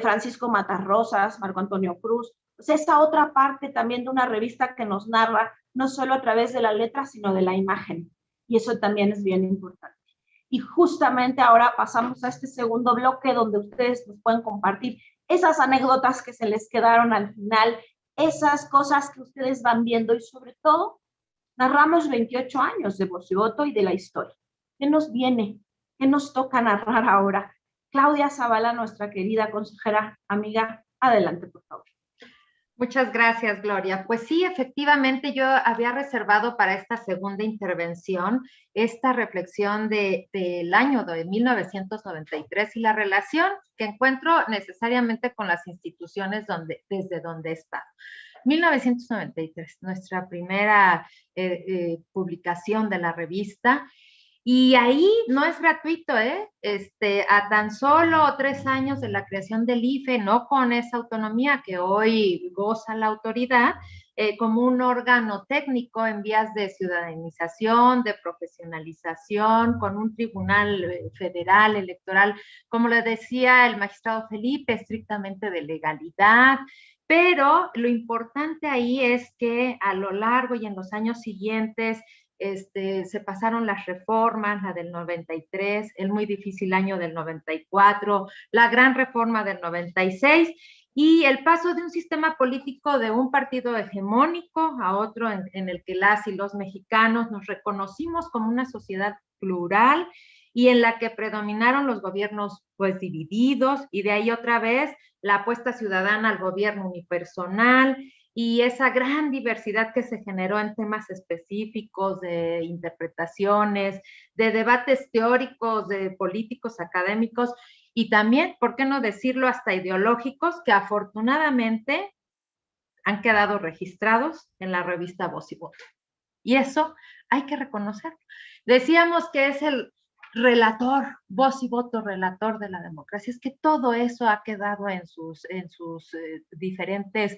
Francisco Matarrosas, Marco Antonio Cruz. pues esa otra parte también de una revista que nos narra, no solo a través de la letra, sino de la imagen. Y eso también es bien importante. Y justamente ahora pasamos a este segundo bloque donde ustedes nos pueden compartir esas anécdotas que se les quedaron al final, esas cosas que ustedes van viendo y sobre todo narramos 28 años de Voz y Voto y de la historia. ¿Qué nos viene? ¿Qué nos toca narrar ahora? Claudia Zavala, nuestra querida consejera, amiga, adelante, por favor. Muchas gracias, Gloria. Pues sí, efectivamente yo había reservado para esta segunda intervención esta reflexión del año de 1993 y la relación que encuentro necesariamente con las instituciones desde donde he estado. 1993, nuestra primera publicación de la revista. Y ahí no es gratuito, a tan solo 3 años de la creación del IFE, no con esa autonomía que hoy goza la autoridad, como un órgano técnico en vías de ciudadanización, de profesionalización, con un tribunal federal electoral, como le decía el magistrado Felipe, estrictamente de legalidad. Pero lo importante ahí es que a lo largo y en los años siguientes, se pasaron las reformas, la del 93, el muy difícil año del 94, la gran reforma del 96 y el paso de un sistema político de un partido hegemónico a otro en el que las y los mexicanos nos reconocimos como una sociedad plural y en la que predominaron los gobiernos pues divididos y de ahí otra vez la apuesta ciudadana al gobierno unipersonal y esa gran diversidad que se generó en temas específicos de interpretaciones, de debates teóricos, de políticos académicos y también, ¿por qué no decirlo?, hasta ideológicos que afortunadamente han quedado registrados en la revista Voz y Voto. Y eso hay que reconocerlo. Decíamos que es el relator, Voz y Voto, relator de la democracia. Es que todo eso ha quedado en sus diferentes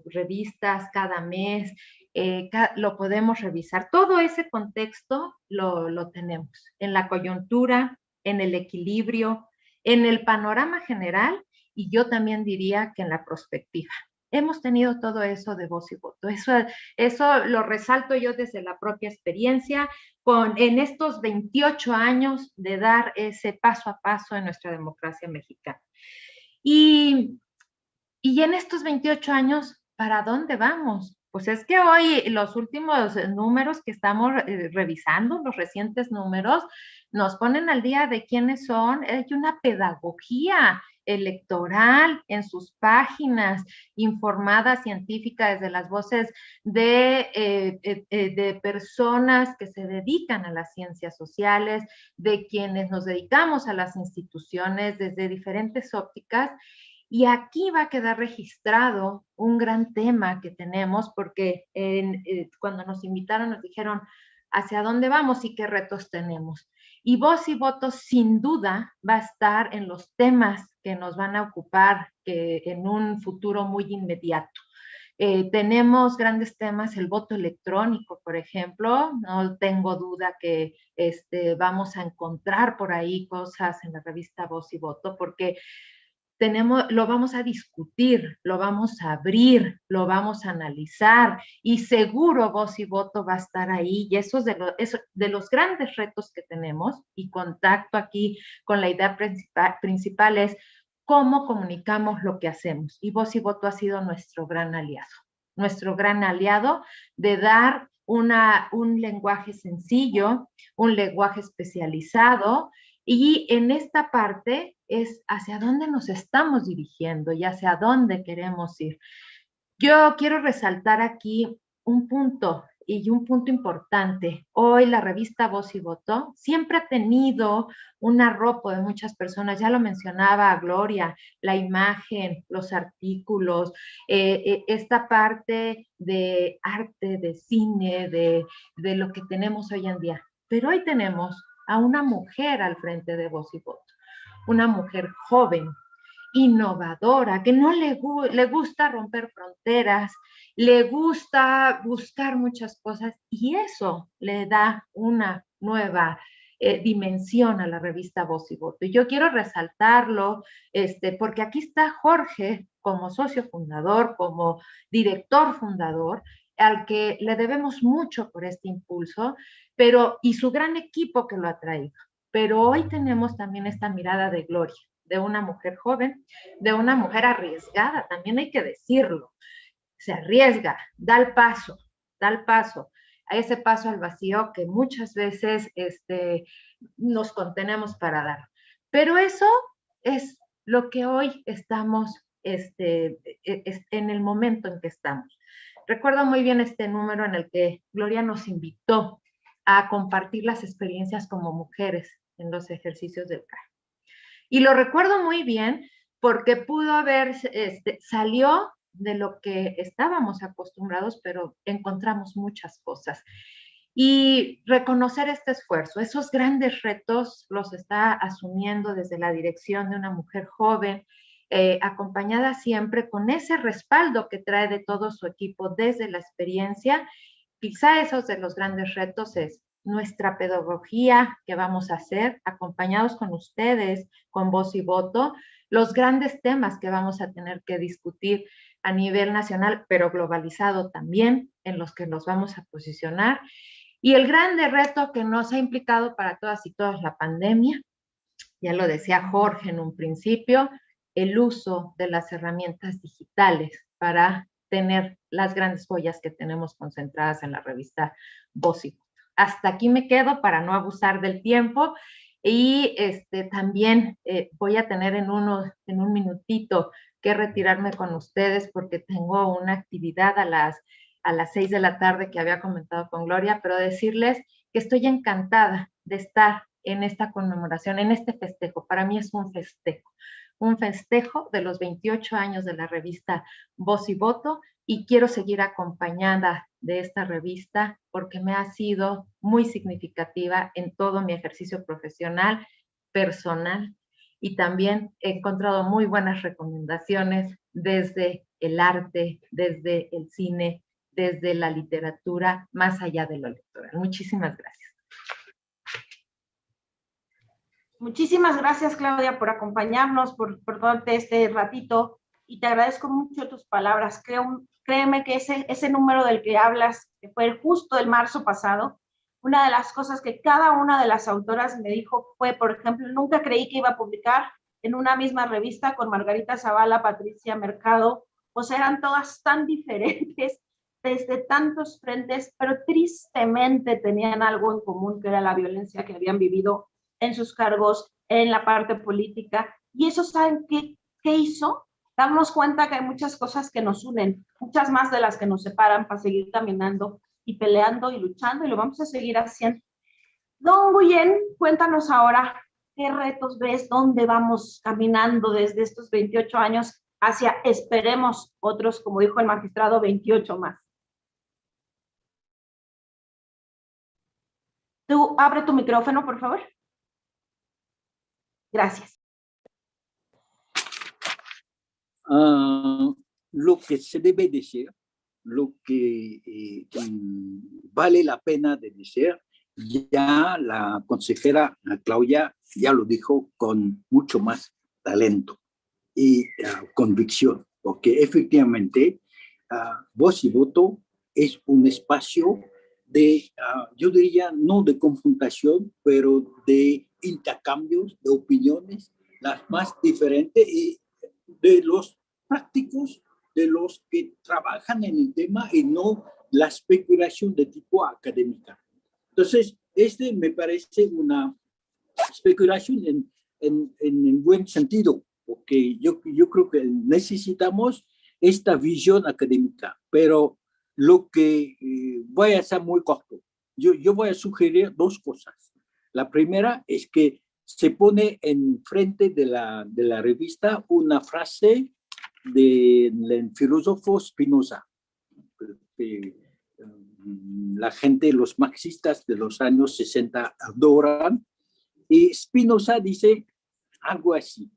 revistas cada mes, lo podemos revisar. Todo ese contexto lo tenemos en la coyuntura, en el equilibrio, en el panorama general y yo también diría que en la perspectiva. Hemos tenido todo eso de Voz y Voto. Eso lo resalto yo desde la propia experiencia en estos 28 años de dar ese paso a paso en nuestra democracia mexicana. Y en estos 28 años, ¿para dónde vamos? Pues es que hoy los últimos números que estamos revisando, los recientes números, nos ponen al día de quiénes son. Hay una pedagogía electoral en sus páginas, informada, científica, desde las voces de personas que se dedican a las ciencias sociales, de quienes nos dedicamos a las instituciones desde diferentes ópticas. Y aquí va a quedar registrado un gran tema que tenemos porque cuando nos invitaron nos dijeron hacia dónde vamos y qué retos tenemos. Y Voz y Voto sin duda va a estar en los temas que nos van a ocupar en un futuro muy inmediato. Tenemos grandes temas, el voto electrónico, por ejemplo. No tengo duda que vamos a encontrar por ahí cosas en la revista Voz y Voto porque lo vamos a discutir, lo vamos a abrir, lo vamos a analizar y seguro Voz y Voto va a estar ahí y eso es de los grandes retos que tenemos y contacto aquí con la idea principal es cómo comunicamos lo que hacemos y Voz y Voto ha sido nuestro gran aliado de dar un lenguaje sencillo, un lenguaje especializado y en esta parte es hacia dónde nos estamos dirigiendo y hacia dónde queremos ir. Yo quiero resaltar aquí un punto importante. Hoy la revista Voz y Voto siempre ha tenido un arropo de muchas personas, ya lo mencionaba Gloria, la imagen, los artículos, esta parte de arte, de cine, de lo que tenemos hoy en día. Pero hoy tenemos a una mujer al frente de Voz y Voto, una mujer joven, innovadora, que no le gusta romper fronteras, le gusta buscar muchas cosas y eso le da una nueva dimensión a la revista Voz y Voto. Y yo quiero resaltarlo porque aquí está Jorge como socio fundador, como director fundador, al que le debemos mucho por este impulso, y su gran equipo que lo ha traído. Pero hoy tenemos también esta mirada de Gloria, de una mujer joven, de una mujer arriesgada, también hay que decirlo. Se arriesga, da el paso, a ese paso al vacío que muchas veces nos contenemos para dar. Pero eso es lo que hoy estamos en el momento en que estamos. Recuerdo muy bien este número en el que Gloria nos invitó a compartir las experiencias como mujeres en los ejercicios del CAR. Y lo recuerdo muy bien porque pudo haber, salió de lo que estábamos acostumbrados, pero encontramos muchas cosas. Y reconocer este esfuerzo, esos grandes retos los está asumiendo desde la dirección de una mujer joven, acompañada siempre con ese respaldo que trae de todo su equipo desde la experiencia. Quizá esos de los grandes retos es nuestra pedagogía que vamos a hacer, acompañados con ustedes, con Voz y Voto, los grandes temas que vamos a tener que discutir a nivel nacional, pero globalizado también, en los que nos vamos a posicionar. Y el grande reto que nos ha implicado para todas y todos la pandemia, ya lo decía Jorge en un principio, el uso de las herramientas digitales para tener las grandes joyas que tenemos concentradas en la revista Voz y Voto. Hasta aquí me quedo para no abusar del tiempo y también voy a tener en un minutito que retirarme con ustedes porque tengo una actividad a las 6 de la tarde que había comentado con Gloria, pero decirles que estoy encantada de estar en esta conmemoración, en este festejo. Para mí es un festejo de los 28 años de la revista Voz y Voto, y quiero seguir acompañada de esta revista porque me ha sido muy significativa en todo mi ejercicio profesional, personal, y también he encontrado muy buenas recomendaciones desde el arte, desde el cine, desde la literatura, más allá de lo electoral. Muchísimas gracias. Muchísimas gracias, Claudia, por acompañarnos, por darte este ratito, y te agradezco mucho tus palabras. Créeme que ese número del que hablas, que fue justo el marzo pasado, una de las cosas que cada una de las autoras me dijo fue, por ejemplo, nunca creí que iba a publicar en una misma revista con Margarita Zavala, Patricia Mercado, pues eran todas tan diferentes, desde tantos frentes, pero tristemente tenían algo en común, que era la violencia que habían vivido en sus cargos, en la parte política. Y eso, ¿saben qué hizo? Darnos cuenta que hay muchas cosas que nos unen, muchas más de las que nos separan, para seguir caminando y peleando y luchando, y lo vamos a seguir haciendo. Don Guillén, cuéntanos ahora qué retos ves, dónde vamos caminando desde estos 28 años hacia, esperemos, otros, como dijo el magistrado, 28 más. Tú abre tu micrófono, por favor. Gracias. Lo que se debe decir, lo que vale la pena de decir, ya la consejera Claudia ya lo dijo con mucho más talento y convicción, porque efectivamente Voz y Voto es un espacio de, yo diría, no de confrontación, pero de intercambios de opiniones, las más diferentes, y de los prácticos, de los que trabajan en el tema y no la especulación de tipo académica. Entonces, me parece una especulación en buen sentido, porque yo creo que necesitamos esta visión académica, pero lo que voy a hacer muy corto. Yo voy a sugerir dos cosas. La primera es que se pone enfrente de la revista una frase del filósofo Spinoza. La gente, los marxistas de los años 60 adoran. Y Spinoza dice algo así: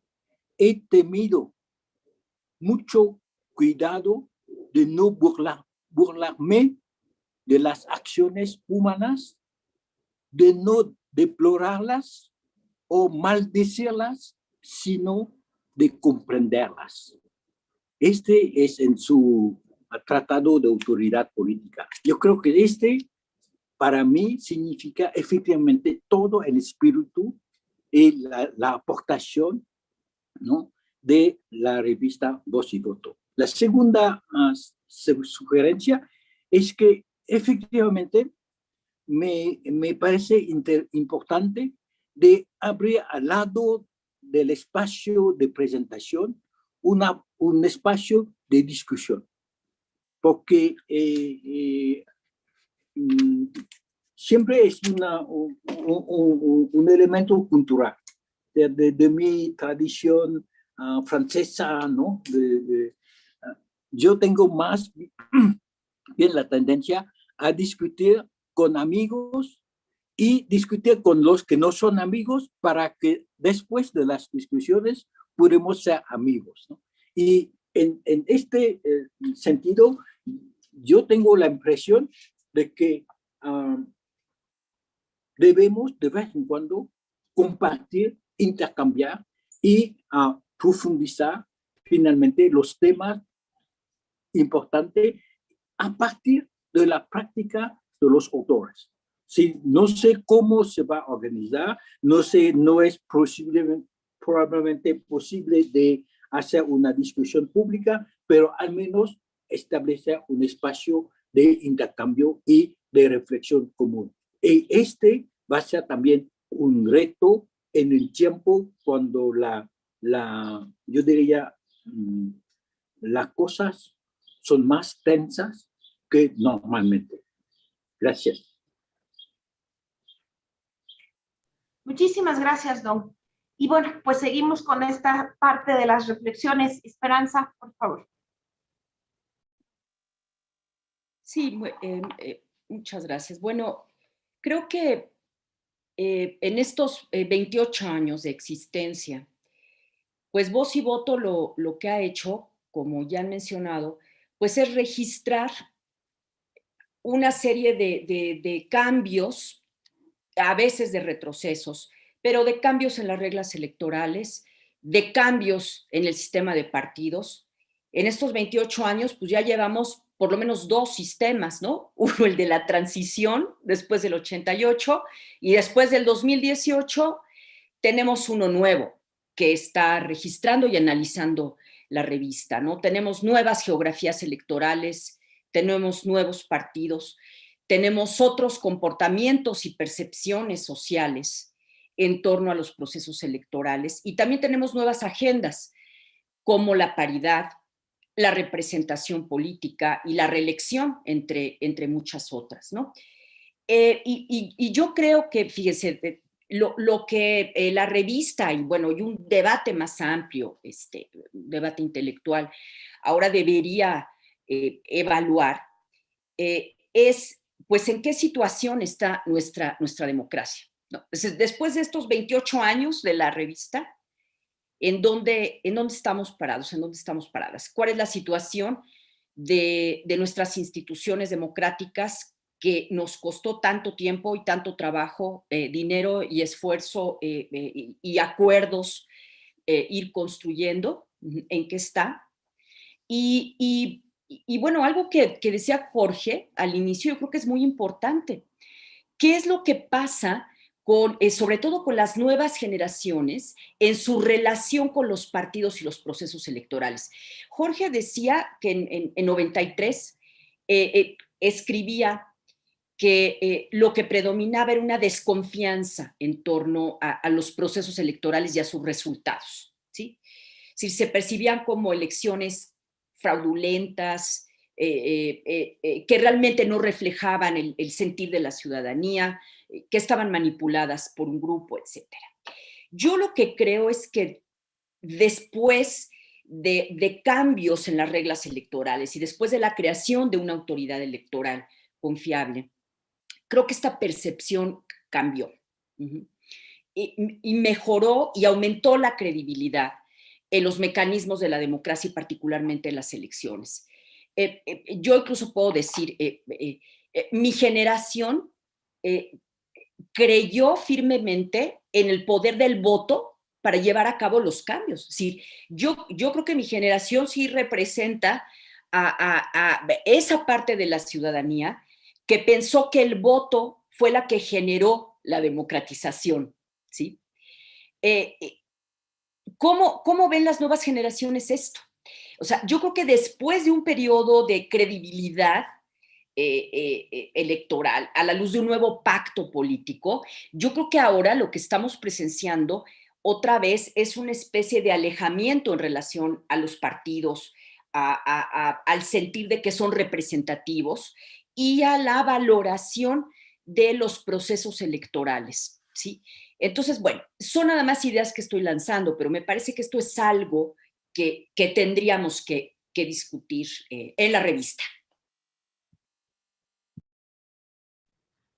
he temido mucho cuidado de no burlarme de las acciones humanas, de no deplorarlas o maldecirlas, sino de comprenderlas. Este es en su tratado de autoridad política. Yo creo que para mí, significa efectivamente todo el espíritu y la aportación, ¿no?, de la revista Voz y Voto. La segunda sugerencia es que efectivamente me parece importante de abrir al lado del espacio de presentación un espacio de discusión, porque siempre es un elemento cultural de mi tradición francesa, ¿no? Yo tengo más bien la tendencia a discutir con amigos y discutir con los que no son amigos para que después de las discusiones podamos ser amigos, ¿no? Y en este sentido, yo tengo la impresión de que debemos de vez en cuando compartir, intercambiar y profundizar finalmente los temas importantes a partir de la práctica de los autores. Sí, no sé cómo se va a organizar, no es probablemente posible de hacer una discusión pública, pero al menos establecer un espacio de intercambio y de reflexión común. Y va a ser también un reto en el tiempo cuando yo diría, las cosas son más tensas que normalmente. Gracias. Muchísimas gracias, Don. Y bueno, pues seguimos con esta parte de las reflexiones. Esperanza, por favor. Sí, muchas gracias. Bueno, creo que en estos 28 años de existencia, pues Voz y Voto lo que ha hecho, como ya han mencionado, pues es registrar una serie de cambios, a veces de retrocesos, pero de cambios en las reglas electorales, de cambios en el sistema de partidos. En estos 28 años, pues ya llevamos por lo menos dos sistemas, ¿no? Uno, el de la transición, después del 88, y después del 2018 tenemos uno nuevo que está registrando y analizando la revista, ¿no? Tenemos nuevas geografías electorales, tenemos nuevos partidos, tenemos otros comportamientos y percepciones sociales en torno a los procesos electorales y también tenemos nuevas agendas como la paridad, la representación política y la reelección, entre muchas otras, ¿no? Y yo creo que, fíjense, lo que la revista y bueno, y un debate más amplio, un debate intelectual, ahora debería evaluar es, pues, en qué situación está nuestra democracia, ¿no? Después de estos 28 años de la revista, ¿en dónde estamos parados? ¿En dónde estamos paradas? ¿Cuál es la situación de nuestras instituciones democráticas que nos costó tanto tiempo y tanto trabajo, dinero y esfuerzo y acuerdos ir construyendo? ¿En qué está? Y bueno, algo que decía Jorge al inicio, yo creo que es muy importante. ¿Qué es lo que pasa sobre todo con las nuevas generaciones en su relación con los partidos y los procesos electorales? Jorge decía que en 93 escribía que lo que predominaba era una desconfianza en torno a los procesos electorales y a sus resultados, ¿sí? Si se percibían como elecciones fraudulentas, que realmente no reflejaban el sentir de la ciudadanía, que estaban manipuladas por un grupo, etc. Yo lo que creo es que después de cambios en las reglas electorales y después de la creación de una autoridad electoral confiable, creo que esta percepción cambió. Y mejoró y aumentó la credibilidad en los mecanismos de la democracia y particularmente en las elecciones. Yo incluso puedo decir, mi generación creyó firmemente en el poder del voto para llevar a cabo los cambios. Es decir, yo creo que mi generación sí representa a esa parte de la ciudadanía que pensó que el voto fue la que generó la democratización, ¿sí? ¿Cómo ven las nuevas generaciones esto? O sea, yo creo que después de un periodo de credibilidad electoral, a la luz de un nuevo pacto político, yo creo que ahora lo que estamos presenciando otra vez es una especie de alejamiento en relación a los partidos, al sentir de que son representativos y a la valoración de los procesos electorales, ¿sí? Entonces, bueno, son nada más ideas que estoy lanzando, pero me parece que esto es algo que tendríamos que discutir en la revista.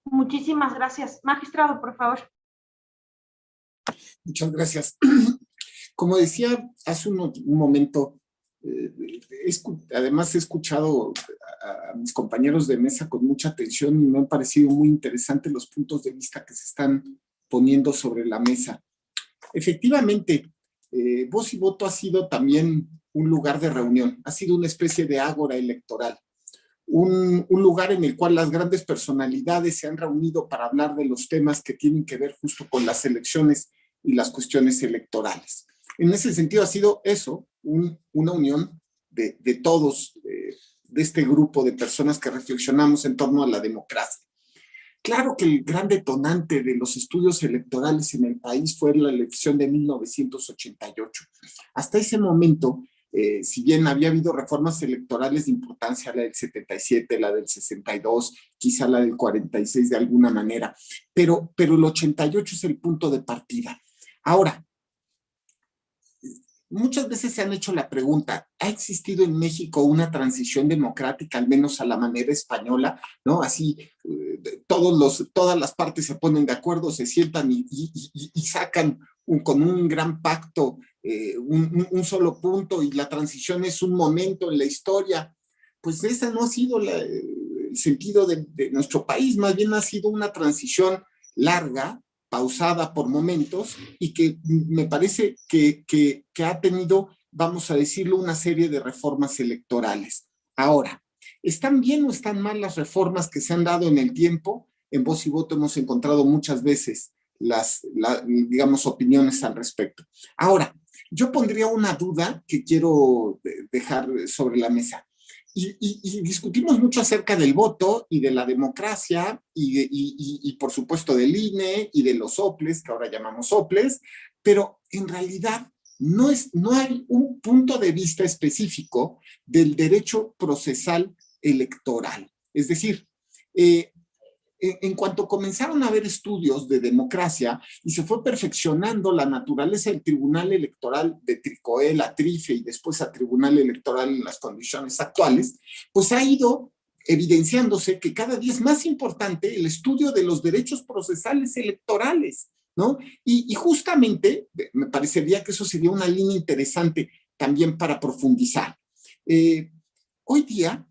Muchísimas gracias. Magistrado, por favor. Muchas gracias. Como decía hace un momento, además he escuchado a mis compañeros de mesa con mucha atención y me han parecido muy interesantes los puntos de vista que se están poniendo sobre la mesa. Efectivamente, Voz y Voto ha sido también un lugar de reunión, ha sido una especie de ágora electoral, un lugar en el cual las grandes personalidades se han reunido para hablar de los temas que tienen que ver justo con las elecciones y las cuestiones electorales. En ese sentido ha sido eso, una unión de todos, de este grupo de personas que reflexionamos en torno a la democracia. Claro que el gran detonante de los estudios electorales en el país fue la elección de 1988. Hasta ese momento, si bien había habido reformas electorales de importancia, la del 77, la del 62, quizá la del 46 de alguna manera, pero el 88 es el punto de partida. Ahora, muchas veces se han hecho la pregunta, ¿ha existido en México una transición democrática, al menos a la manera española? ¿No? Así, todas las partes se ponen de acuerdo, se sientan y sacan con un gran pacto un solo punto y la transición es un momento en la historia. Pues ese no ha sido el sentido de nuestro país, más bien ha sido una transición larga, pausada por momentos y que me parece que ha tenido, vamos a decirlo, una serie de reformas electorales. Ahora, ¿están bien o están mal las reformas que se han dado en el tiempo? En Voz y Voto hemos encontrado muchas veces digamos, opiniones al respecto. Ahora, yo pondría una duda que quiero dejar sobre la mesa. Y discutimos mucho acerca del voto y de la democracia y por supuesto del INE y de los soples, que ahora llamamos soples, pero en realidad no hay un punto de vista específico del derecho procesal electoral. Es decir, en cuanto comenzaron a haber estudios de democracia y se fue perfeccionando la naturaleza del Tribunal Electoral de Tricoel a Trife y después a Tribunal Electoral en las condiciones actuales, pues ha ido evidenciándose que cada día es más importante el estudio de los derechos procesales electorales, ¿no? Y justamente me parecería que eso sería una línea interesante también para profundizar. Hoy día,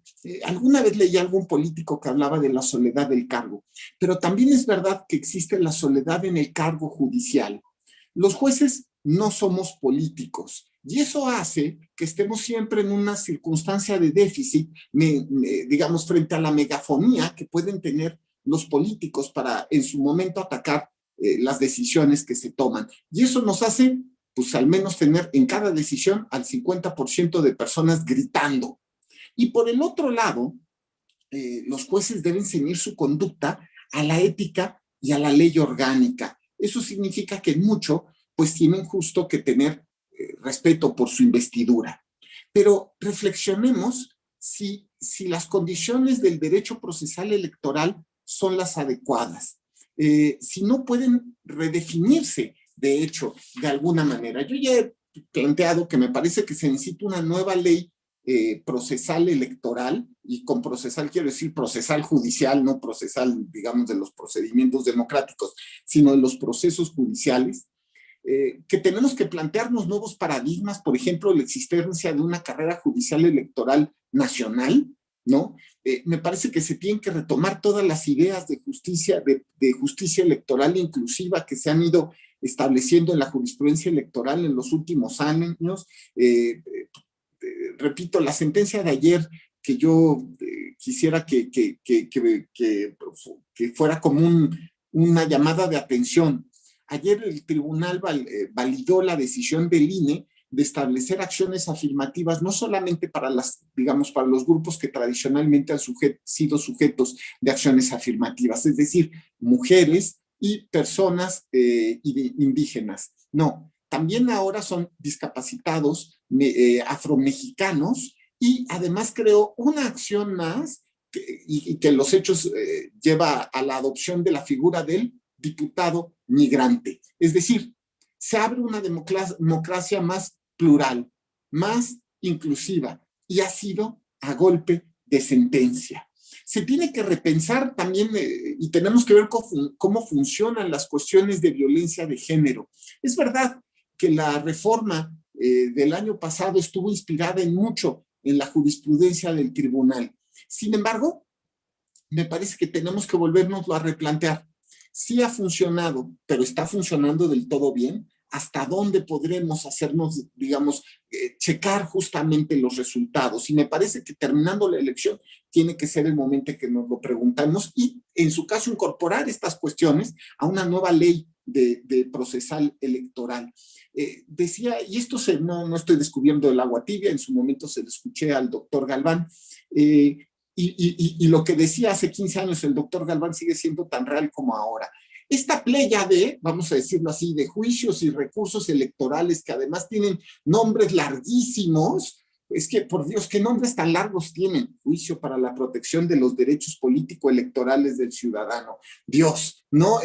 alguna vez leí a algún político que hablaba de la soledad del cargo, pero también es verdad que existe la soledad en el cargo judicial. Los jueces no somos políticos y eso hace que estemos siempre en una circunstancia de déficit, digamos, frente a la megafonía que pueden tener los políticos para en su momento atacar las decisiones que se toman. Y eso nos hace, pues al menos tener en cada decisión al 50% de personas gritando. Y por el otro lado, los jueces deben ceñir su conducta a la ética y a la ley orgánica. Eso significa que en mucho, pues tienen justo que tener respeto por su investidura. Pero reflexionemos si las condiciones del derecho procesal electoral son las adecuadas, si no pueden redefinirse, de hecho, de alguna manera. Yo ya he planteado que me parece que se necesita una nueva ley procesal electoral, y con procesal quiero decir procesal judicial, no procesal, digamos, de los procedimientos democráticos, sino de los procesos judiciales, que tenemos que plantearnos nuevos paradigmas, por ejemplo, la existencia de una carrera judicial electoral nacional, ¿no? Me parece que se tienen que retomar todas las ideas de justicia electoral inclusiva que se han ido estableciendo en la jurisprudencia electoral en los últimos años. Repito, la sentencia de ayer que yo quisiera que fuera como una llamada de atención. Ayer el tribunal validó la decisión del INE de establecer acciones afirmativas no solamente para para los grupos que tradicionalmente han sido sujetos de acciones afirmativas, es decir, mujeres y personas indígenas. No, también ahora son discapacitados afromexicanos, y además creó una acción más y que los hechos lleva a la adopción de la figura del diputado migrante. Es decir, se abre una democracia más plural, más inclusiva, y ha sido a golpe de sentencia. Se tiene que repensar también y tenemos que ver cómo funcionan las cuestiones de violencia de género. Es verdad que la reforma del año pasado estuvo inspirada en mucho en la jurisprudencia del tribunal. Sin embargo, me parece que tenemos que volvernoslo a replantear. Sí ha funcionado, pero ¿está funcionando del todo bien? ¿Hasta dónde podremos hacernos, digamos, checar justamente los resultados? Y me parece que terminando la elección tiene que ser el momento en que nos lo preguntamos y, en su caso, incorporar estas cuestiones a una nueva ley de procesal electoral. Decía, y esto no estoy descubriendo el agua tibia, en su momento se lo escuché al doctor Galván, y lo que decía hace 15 años el doctor Galván sigue siendo tan real como ahora. Esta playa de, vamos a decirlo así, de juicios y recursos electorales que además tienen nombres larguísimos, es que, por Dios, ¿qué nombres tan largos tienen? Juicio para la protección de los derechos político-electorales del ciudadano. Dios, ¿no?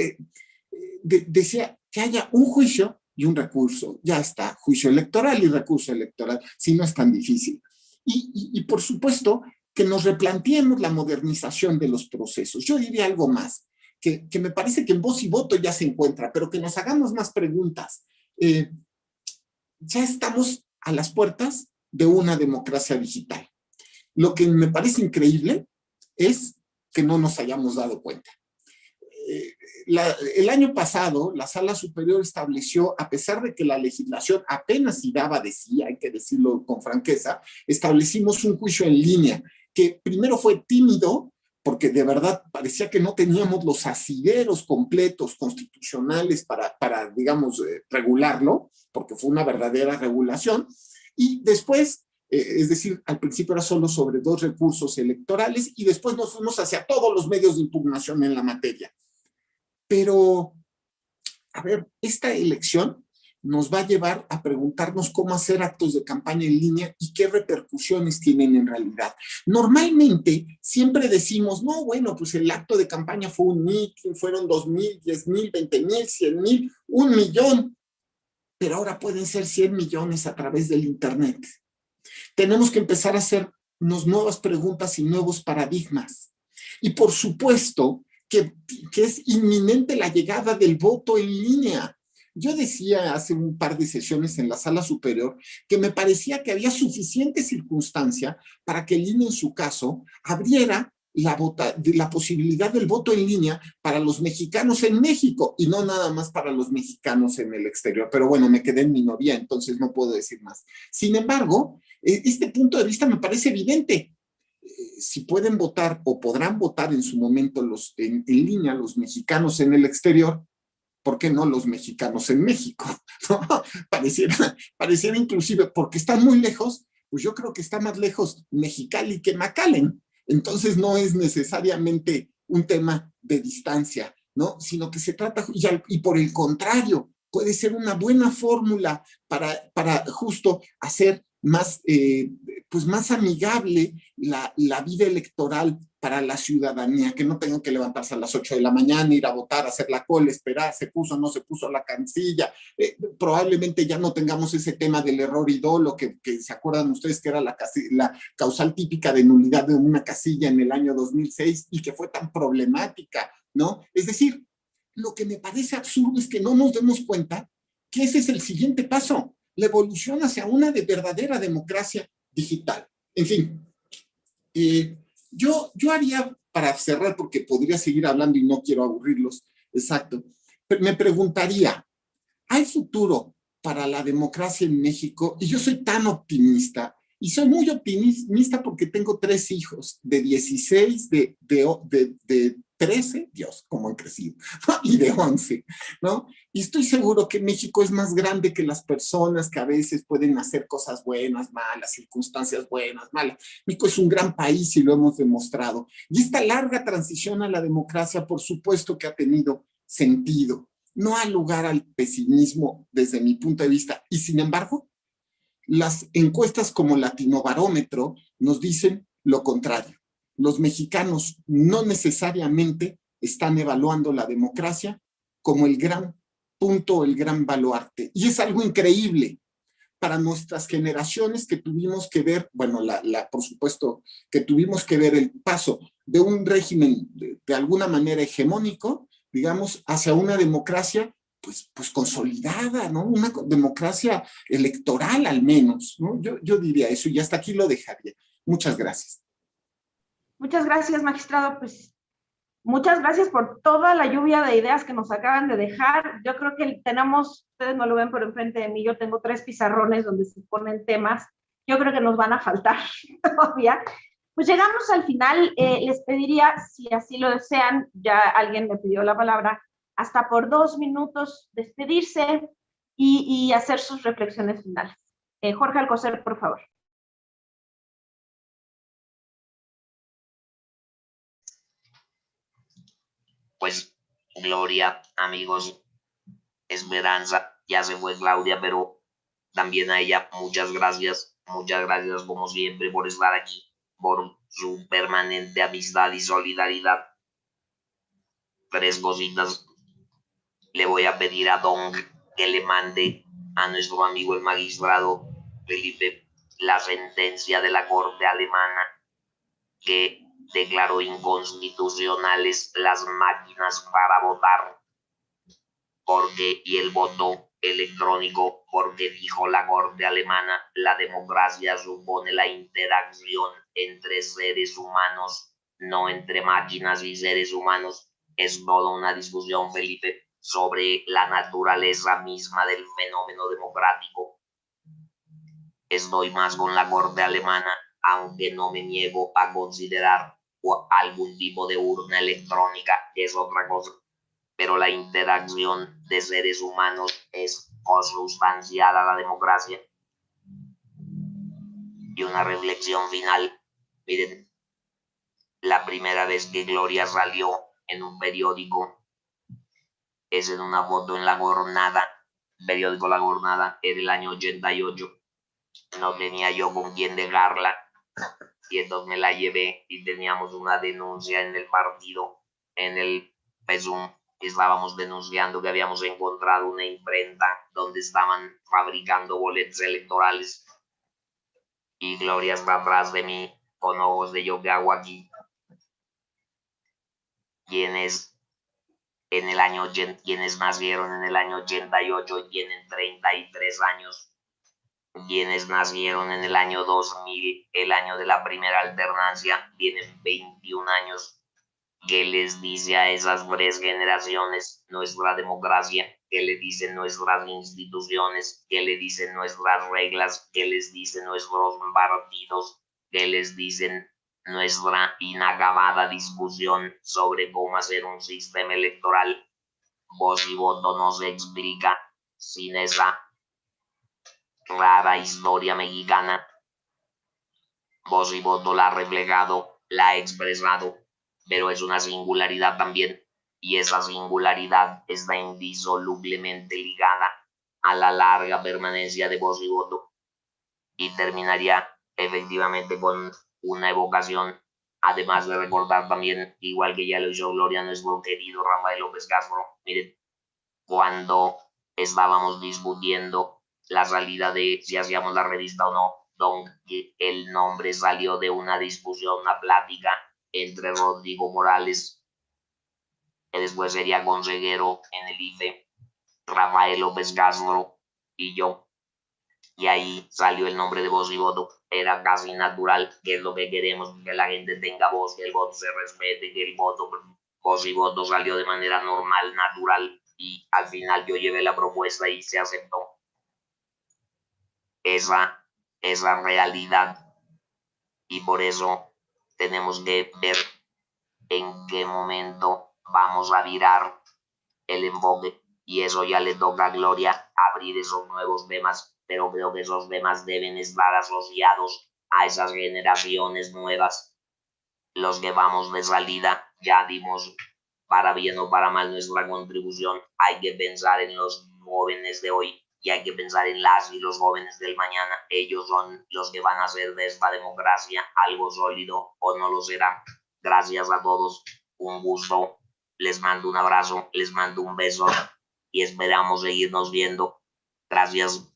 Decía que haya un juicio y un recurso. Ya está, juicio electoral y recurso electoral, si no es tan difícil. Y por supuesto, que nos replanteemos la modernización de los procesos. Yo diría algo más, que me parece que en Voz y Voto ya se encuentra, pero que nos hagamos más preguntas. Ya estamos a las puertas de una democracia digital. Lo que me parece increíble es que no nos hayamos dado cuenta. El año pasado, la Sala Superior estableció, a pesar de que la legislación apenas si daba de sí, hay que decirlo con franqueza, establecimos un juicio en línea que primero fue tímido, porque de verdad parecía que no teníamos los asideros completos constitucionales para digamos, regularlo, porque fue una verdadera regulación, y después, es decir, al principio era solo sobre 2 recursos electorales, y después nos fuimos hacia todos los medios de impugnación en la materia. Pero, a ver, esta elección nos va a llevar a preguntarnos cómo hacer actos de campaña en línea y qué repercusiones tienen en realidad. Normalmente siempre decimos, no, bueno, pues el acto de campaña fue un meeting, fueron 2,000, 10,000, 20,000, 100,000, 1,000,000, pero ahora pueden ser 100 millones a través del Internet. Tenemos que empezar a hacernos nuevas preguntas y nuevos paradigmas. Y por supuesto que es inminente la llegada del voto en línea. Yo decía hace un par de sesiones en la Sala Superior que me parecía que había suficiente circunstancia para que el INE, en su caso, abriera la posibilidad del voto en línea para los mexicanos en México y no nada más para los mexicanos en el exterior. Pero bueno, me quedé en minoría, entonces no puedo decir más. Sin embargo, este punto de vista me parece evidente. Si pueden votar o podrán votar en su momento en línea los mexicanos en el exterior, ¿por qué no los mexicanos en México? ¿No? Pareciera inclusive, porque están muy lejos, pues yo creo que está más lejos Mexicali que McAllen. Entonces no es necesariamente un tema de distancia, ¿no? Sino que se trata, y por el contrario, puede ser una buena fórmula para justo hacer más, pues más amigable la vida electoral para la ciudadanía, que no tengan que levantarse a las 8 de la mañana, ir a votar, hacer la cola, esperar, se puso o no se puso la cancilla. Probablemente ya no tengamos ese tema del error y dolo, que se acuerdan ustedes que era la causal típica de nulidad de una casilla en el año 2006 y que fue tan problemática, ¿no? Es decir, lo que me parece absurdo es que no nos demos cuenta que ese es el siguiente paso, la evolución hacia una verdadera democracia digital. En fin, yo haría, para cerrar, porque podría seguir hablando y no quiero aburrirlos, exacto, me preguntaría, hay futuro para la democracia en México y yo soy tan optimista. Y soy muy optimista porque tengo 3 hijos de 16, de 13, Dios, cómo han crecido, y de 11, ¿no? Y estoy seguro que México es más grande que las personas que a veces pueden hacer cosas buenas, malas, circunstancias buenas, malas. México es un gran país y lo hemos demostrado. Y esta larga transición a la democracia, por supuesto que ha tenido sentido. No ha lugar al pesimismo desde mi punto de vista. Y sin embargo, las encuestas como Latinobarómetro nos dicen lo contrario. Los mexicanos no necesariamente están evaluando la democracia como el gran punto, el gran baluarte. Y es algo increíble para nuestras generaciones que tuvimos que ver, bueno, por supuesto, que tuvimos que ver el paso de un régimen de alguna manera hegemónico, digamos, hacia una democracia pues consolidada, ¿no? Una democracia electoral al menos, ¿no? Yo diría eso y hasta aquí lo dejaría. Muchas gracias. Muchas gracias, magistrado. Pues muchas gracias por toda la lluvia de ideas que nos acaban de dejar. Yo creo que tenemos, ustedes no lo ven por enfrente de mí, yo tengo 3 pizarrones donde se ponen temas. Yo creo que nos van a faltar todavía. Pues llegamos al final. Les pediría, si así lo desean, ya alguien me pidió la palabra, hasta por 2 minutos despedirse y hacer sus reflexiones finales. Jorge Alcocer, por favor. Pues, Gloria, amigos, Esperanza, ya se fue Claudia, pero también a ella muchas gracias como siempre por estar aquí, por su permanente amistad y solidaridad. 3 cositas. Le voy a pedir a Dong que le mande a nuestro amigo el magistrado Felipe la sentencia de la Corte alemana que declaró inconstitucionales las máquinas para votar y el voto electrónico, porque dijo la Corte alemana, la democracia supone la interacción entre seres humanos, no entre máquinas y seres humanos. Es toda una discusión, Felipe, sobre la naturaleza misma del fenómeno democrático. Estoy más con la Corte alemana, aunque no me niego a considerar algún tipo de urna electrónica, que es otra cosa. Pero la interacción de seres humanos es consustancial a la democracia. Y una reflexión final. Miren, la primera vez que Gloria salió en un periódico es en una foto en La Jornada, periódico La Jornada, en el año 88. No tenía yo con quién dejarla y entonces me la llevé y teníamos una denuncia en el partido, en el PESUM. Estábamos denunciando que habíamos encontrado una imprenta donde estaban fabricando boletos electorales y Gloria está atrás de mí con ojos de yo qué hago aquí. Quienes nacieron en el año 88 tienen 33 años. Quienes nacieron en el año 2000, el año de la primera alternancia, tienen 21 años. ¿Qué les dice a esas 3 generaciones nuestra democracia? ¿Qué le dicen nuestras instituciones? ¿Qué le dicen nuestras reglas? ¿Qué les dicen nuestros partidos? ¿Qué les dicen nuestra inacabada discusión sobre cómo hacer un sistema electoral? Voz y voto no se explica sin esa clara historia mexicana. Voz y voto la ha reflejado, la ha expresado, pero es una singularidad también, y esa singularidad está indisolublemente ligada a la larga permanencia de voz y voto. Y terminaría efectivamente con una evocación, además de recordar también, igual que ya lo hizo Gloria, nuestro querido Rafael López Castro. Miren, cuando estábamos discutiendo la salida de si hacíamos la revista o no, el nombre salió de una discusión, una plática entre Rodrigo Morales, que después sería consejero en el IFE, Rafael López Castro y yo. Y ahí salió el nombre de Voz y Voto. Era casi natural, que es lo que queremos, que la gente tenga voz, que el voto se respete, que el voto, Voz y Voto salió de manera normal, natural. y al final yo llevé la propuesta y se aceptó. Esa es la realidad y por eso tenemos que ver en qué momento vamos a virar el enfoque y eso ya le toca a Gloria abrir esos nuevos temas, pero creo que esos temas deben estar asociados a esas generaciones nuevas. Los que vamos de salida ya dimos para bien o para mal nuestra contribución. Hay que pensar en los jóvenes de hoy y hay que pensar en las y los jóvenes del mañana. Ellos son los que van a hacer de esta democracia algo sólido o no lo será. Gracias a todos, un gusto. Les mando un abrazo, les mando un beso y esperamos seguirnos viendo. Gracias.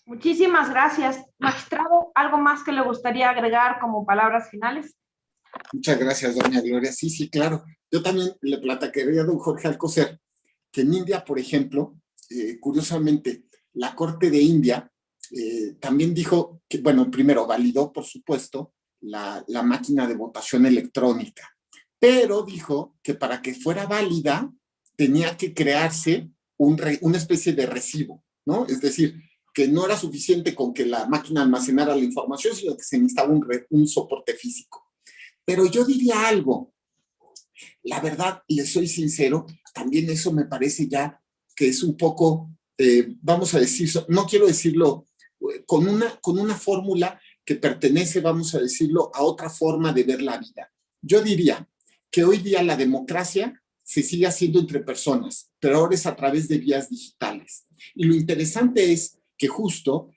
Muchísimas gracias. Magistrado, ¿algo más que le gustaría agregar como palabras finales? Muchas gracias, doña Gloria. Sí, sí, claro. Yo también le platicaría a don Jorge Alcocer que en India, por ejemplo, curiosamente, la Corte de India también dijo que, bueno, primero validó, por supuesto, la máquina de votación electrónica, pero dijo que para que fuera válida tenía que crearse una especie de recibo, ¿no? Es decir, que no era suficiente con que la máquina almacenara la información, sino que se necesitaba un soporte físico. Pero yo diría algo, la verdad, les soy sincero, también eso me parece ya que es un poco, vamos a decir, no quiero decirlo, con una fórmula que pertenece, vamos a decirlo, a otra forma de ver la vida. Yo diría que hoy día la democracia se sigue haciendo entre personas, pero ahora es a través de vías digitales. Y lo interesante es que justo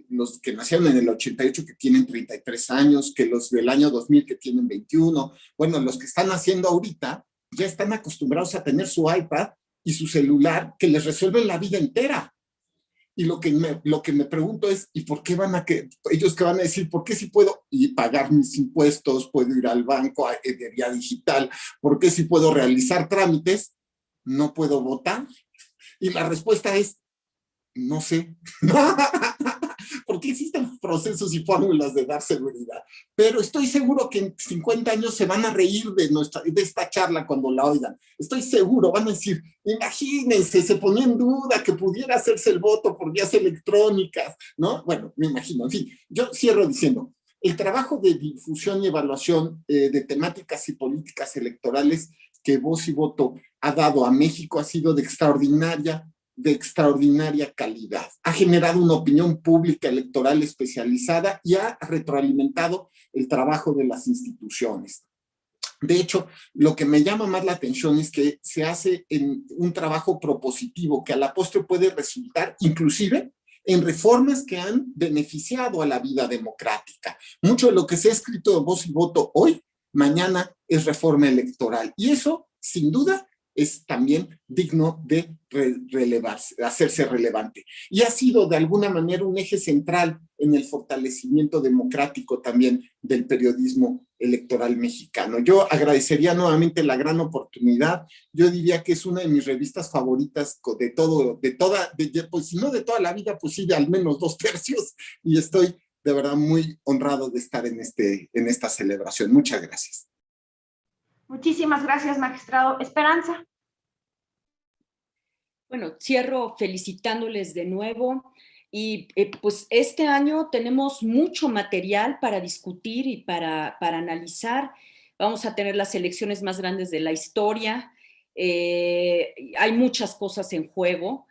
los que nacieron en el 88 que tienen 33 años, que los del año 2000 que tienen 21, bueno, los que están naciendo ahorita ya están acostumbrados a tener su iPad y su celular que les resuelven la vida entera. Y lo que me pregunto es, ¿y por qué ellos que van a decir, ¿por qué si puedo pagar mis impuestos, puedo ir al banco de vía digital, por qué si puedo realizar trámites, no puedo votar? Y la respuesta es, no sé. Porque existen procesos y fórmulas de dar seguridad. Pero estoy seguro que en 50 años se van a reír de esta charla cuando la oigan. Estoy seguro, van a decir, imagínense, se ponía en duda que pudiera hacerse el voto por vías electrónicas, ¿no? Bueno, me imagino. En fin, yo cierro diciendo, el trabajo de difusión y evaluación de temáticas y políticas electorales que Voz y Voto ha dado a México ha sido de extraordinaria calidad. Ha generado una opinión pública electoral especializada y ha retroalimentado el trabajo de las instituciones. De hecho, lo que me llama más la atención es que se hace en un trabajo propositivo que a la postre puede resultar inclusive en reformas que han beneficiado a la vida democrática. Mucho de lo que se ha escrito de Voz y Voto hoy, mañana es reforma electoral. Y eso, sin duda, es también digno de relevarse, de hacerse relevante. Y ha sido de alguna manera un eje central en el fortalecimiento democrático también del periodismo electoral mexicano. Yo agradecería nuevamente la gran oportunidad. Yo diría que es una de mis revistas favoritas pues si no de toda la vida, pues sí, de al menos 2/3. Y estoy de verdad muy honrado de estar en esta celebración. Muchas gracias. Muchísimas gracias, magistrado. Esperanza. Bueno, cierro felicitándoles de nuevo y pues este año tenemos mucho material para discutir y para analizar. Vamos a tener las elecciones más grandes de la historia. Hay muchas cosas en juego.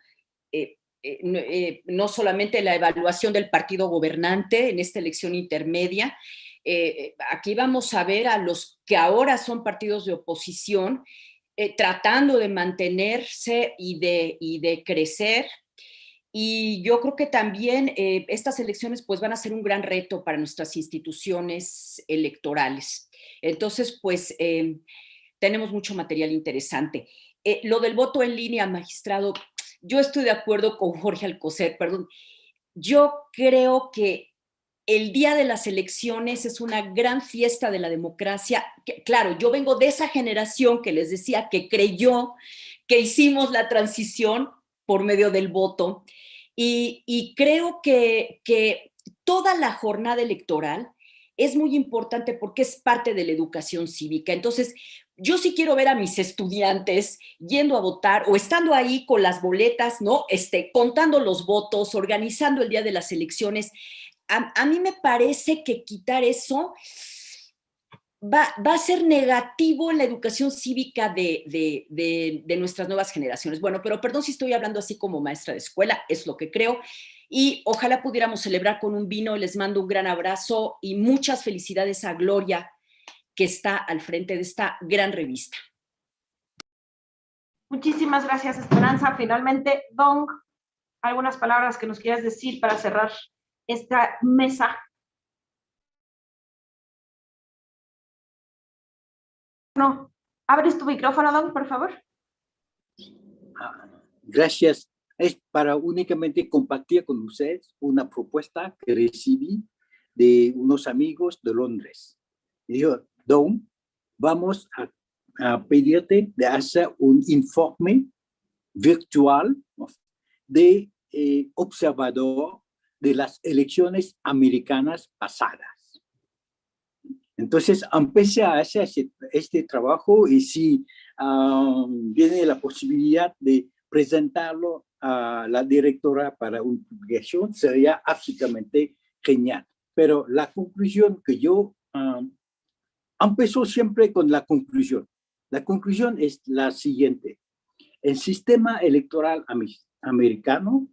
No solamente la evaluación del partido gobernante en esta elección intermedia. Aquí vamos a ver a los que ahora son partidos de oposición tratando de mantenerse y de crecer. Y yo creo que también estas elecciones pues van a ser un gran reto para nuestras instituciones electorales. Entonces, pues tenemos mucho material interesante. Lo del voto en línea, magistrado, yo estoy de acuerdo con Jorge Alcocer, perdón. Yo creo que el día de las elecciones es una gran fiesta de la democracia. Claro, yo vengo de esa generación que les decía que creyó que hicimos la transición por medio del voto y creo que toda la jornada electoral es muy importante porque es parte de la educación cívica. Entonces, yo sí quiero ver a mis estudiantes yendo a votar o estando ahí con las boletas, ¿no? Contando los votos, organizando el día de las elecciones. A mí me parece que quitar eso va a ser negativo en la educación cívica de nuestras nuevas generaciones. Bueno, pero perdón si estoy hablando así como maestra de escuela, es lo que creo. Y ojalá pudiéramos celebrar con un vino. Les mando un gran abrazo y muchas felicidades a Gloria, que está al frente de esta gran revista. Muchísimas gracias, Esperanza. Finalmente, Dong, algunas palabras que nos quieras decir para cerrar esta mesa. No, abres tu micrófono, Dong, por favor. Gracias. Es para únicamente compartir con ustedes una propuesta que recibí de unos amigos de Londres. Y dijo, Don, vamos a pedirte de hacer un informe virtual de observador de las elecciones americanas pasadas. Entonces, empecé a hacer este trabajo y si viene la posibilidad de presentarlo a la directora para una publicación, sería absolutamente genial. Pero la conclusión que yo empezó siempre con la conclusión. La conclusión es la siguiente. El sistema electoral americano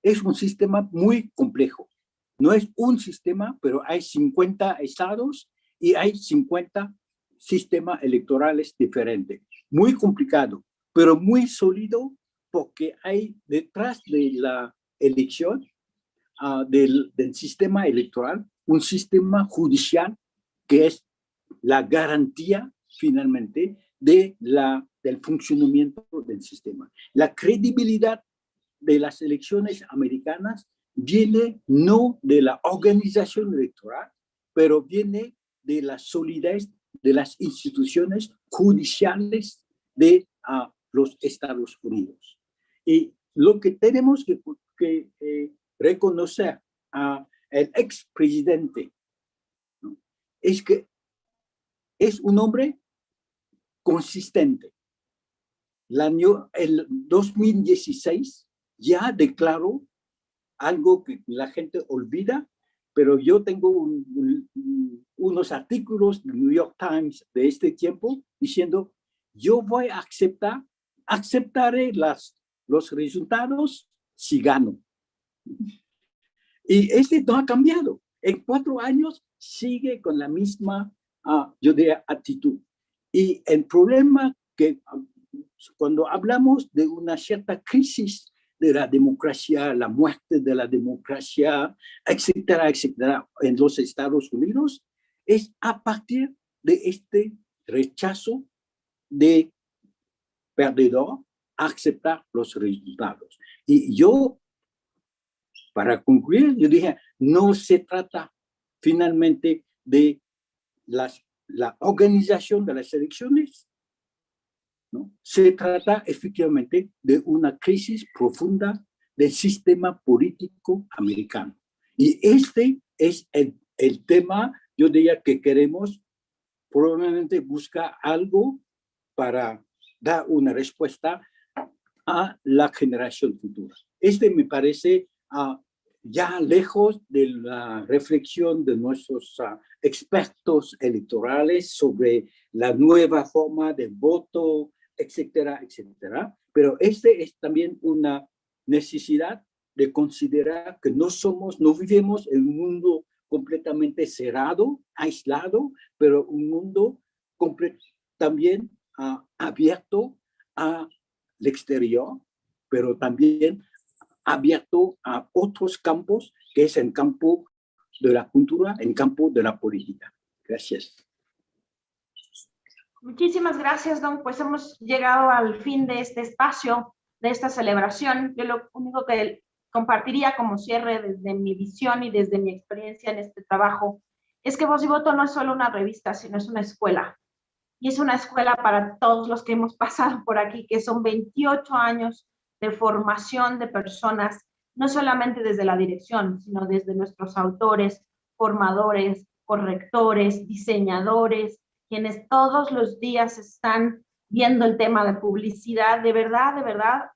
es un sistema muy complejo. No es un sistema, pero hay 50 estados y hay 50 sistemas electorales diferentes. Muy complicado, pero muy sólido porque hay detrás de la elección del sistema electoral un sistema judicial que es la garantía finalmente del funcionamiento del sistema. La credibilidad de las elecciones americanas viene no de la organización electoral, pero viene de la solidez de las instituciones judiciales de los Estados Unidos. Y lo que tenemos que reconocer al expresidente, ¿no?, es que es un hombre consistente. El 2016 ya declaró algo que la gente olvida, pero yo tengo unos artículos del New York Times de este tiempo diciendo, yo voy a aceptaré los resultados si gano. Y no ha cambiado. En 4 años sigue con la misma, yo diría, actitud. Y el problema que cuando hablamos de una cierta crisis de la democracia, la muerte de la democracia, etcétera, etcétera, en los Estados Unidos, es a partir de este rechazo de perdedor a aceptar los resultados. Y yo, para concluir, yo dije, no se trata finalmente de la organización de las elecciones, ¿no? Se trata efectivamente de una crisis profunda del sistema político americano. Y este es el tema, yo diría, que queremos probablemente buscar algo para dar una respuesta a la generación futura. Me parece ya lejos de la reflexión de nuestros expertos electorales sobre la nueva forma de voto, etcétera, etcétera. Pero es también una necesidad de considerar que no vivimos en un mundo completamente cerrado, aislado, pero un mundo también abierto al exterior, pero también abierto a otros campos, que es el campo de la cultura, el campo de la política. Gracias. Muchísimas gracias, Don. Pues hemos llegado al fin de este espacio, de esta celebración. Yo lo único que compartiría como cierre desde mi visión y desde mi experiencia en este trabajo es que Voz y Voto no es solo una revista, sino es una escuela. Y es una escuela para todos los que hemos pasado por aquí, que son 28 años de formación de personas, no solamente desde la dirección, sino desde nuestros autores, formadores, correctores, diseñadores, quienes todos los días están viendo el tema de publicidad, de verdad,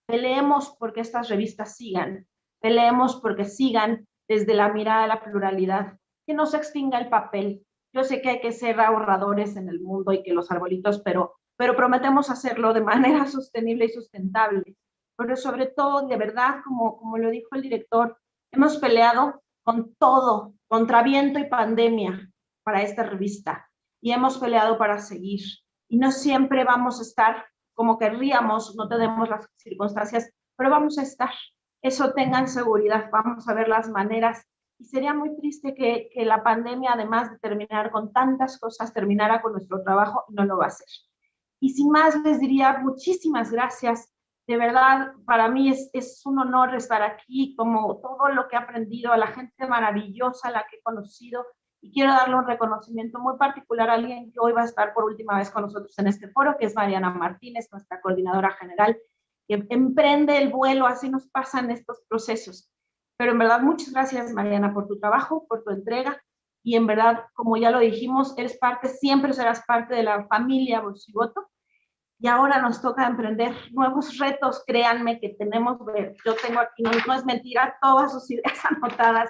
peleemos porque estas revistas sigan, peleemos porque sigan desde la mirada de la pluralidad, que no se extinga el papel. Yo sé que hay que ser ahorradores en el mundo y que los arbolitos, pero prometemos hacerlo de manera sostenible y sustentable. Pero sobre todo, de verdad, como lo dijo el director, hemos peleado con todo, contra viento y pandemia para esta revista, y hemos peleado para seguir. Y no siempre vamos a estar como querríamos, no tenemos las circunstancias, pero vamos a estar. Eso tengan seguridad, vamos a ver las maneras. Y sería muy triste que la pandemia, además de terminar con tantas cosas, terminara con nuestro trabajo, y no lo va a hacer. Y sin más, les diría muchísimas gracias. De verdad, para mí es un honor estar aquí, como todo lo que he aprendido, a la gente maravillosa, a la que he conocido, y quiero darle un reconocimiento muy particular a alguien que hoy va a estar por última vez con nosotros en este foro, que es Mariana Martínez, nuestra coordinadora general, que emprende el vuelo, así nos pasan estos procesos. Pero en verdad, muchas gracias, Mariana, por tu trabajo, por tu entrega, y en verdad, como ya lo dijimos, eres parte, siempre serás parte de la familia Voz y Voto, y ahora nos toca emprender nuevos retos. Créanme que tenemos, yo tengo aquí, no es mentira, todas sus ideas anotadas,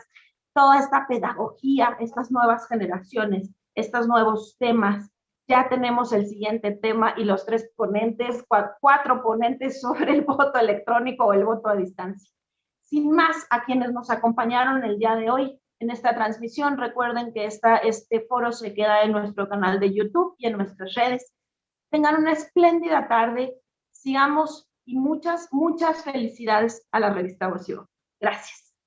toda esta pedagogía, estas nuevas generaciones, estos nuevos temas. Ya tenemos el siguiente tema y los 3 ponentes, 4 ponentes sobre el voto electrónico o el voto a distancia. Sin más, a quienes nos acompañaron el día de hoy en esta transmisión, recuerden que este foro se queda en nuestro canal de YouTube y en nuestras redes. Tengan una espléndida tarde, sigamos, y muchas felicidades a la revista Voz y Voto. Gracias.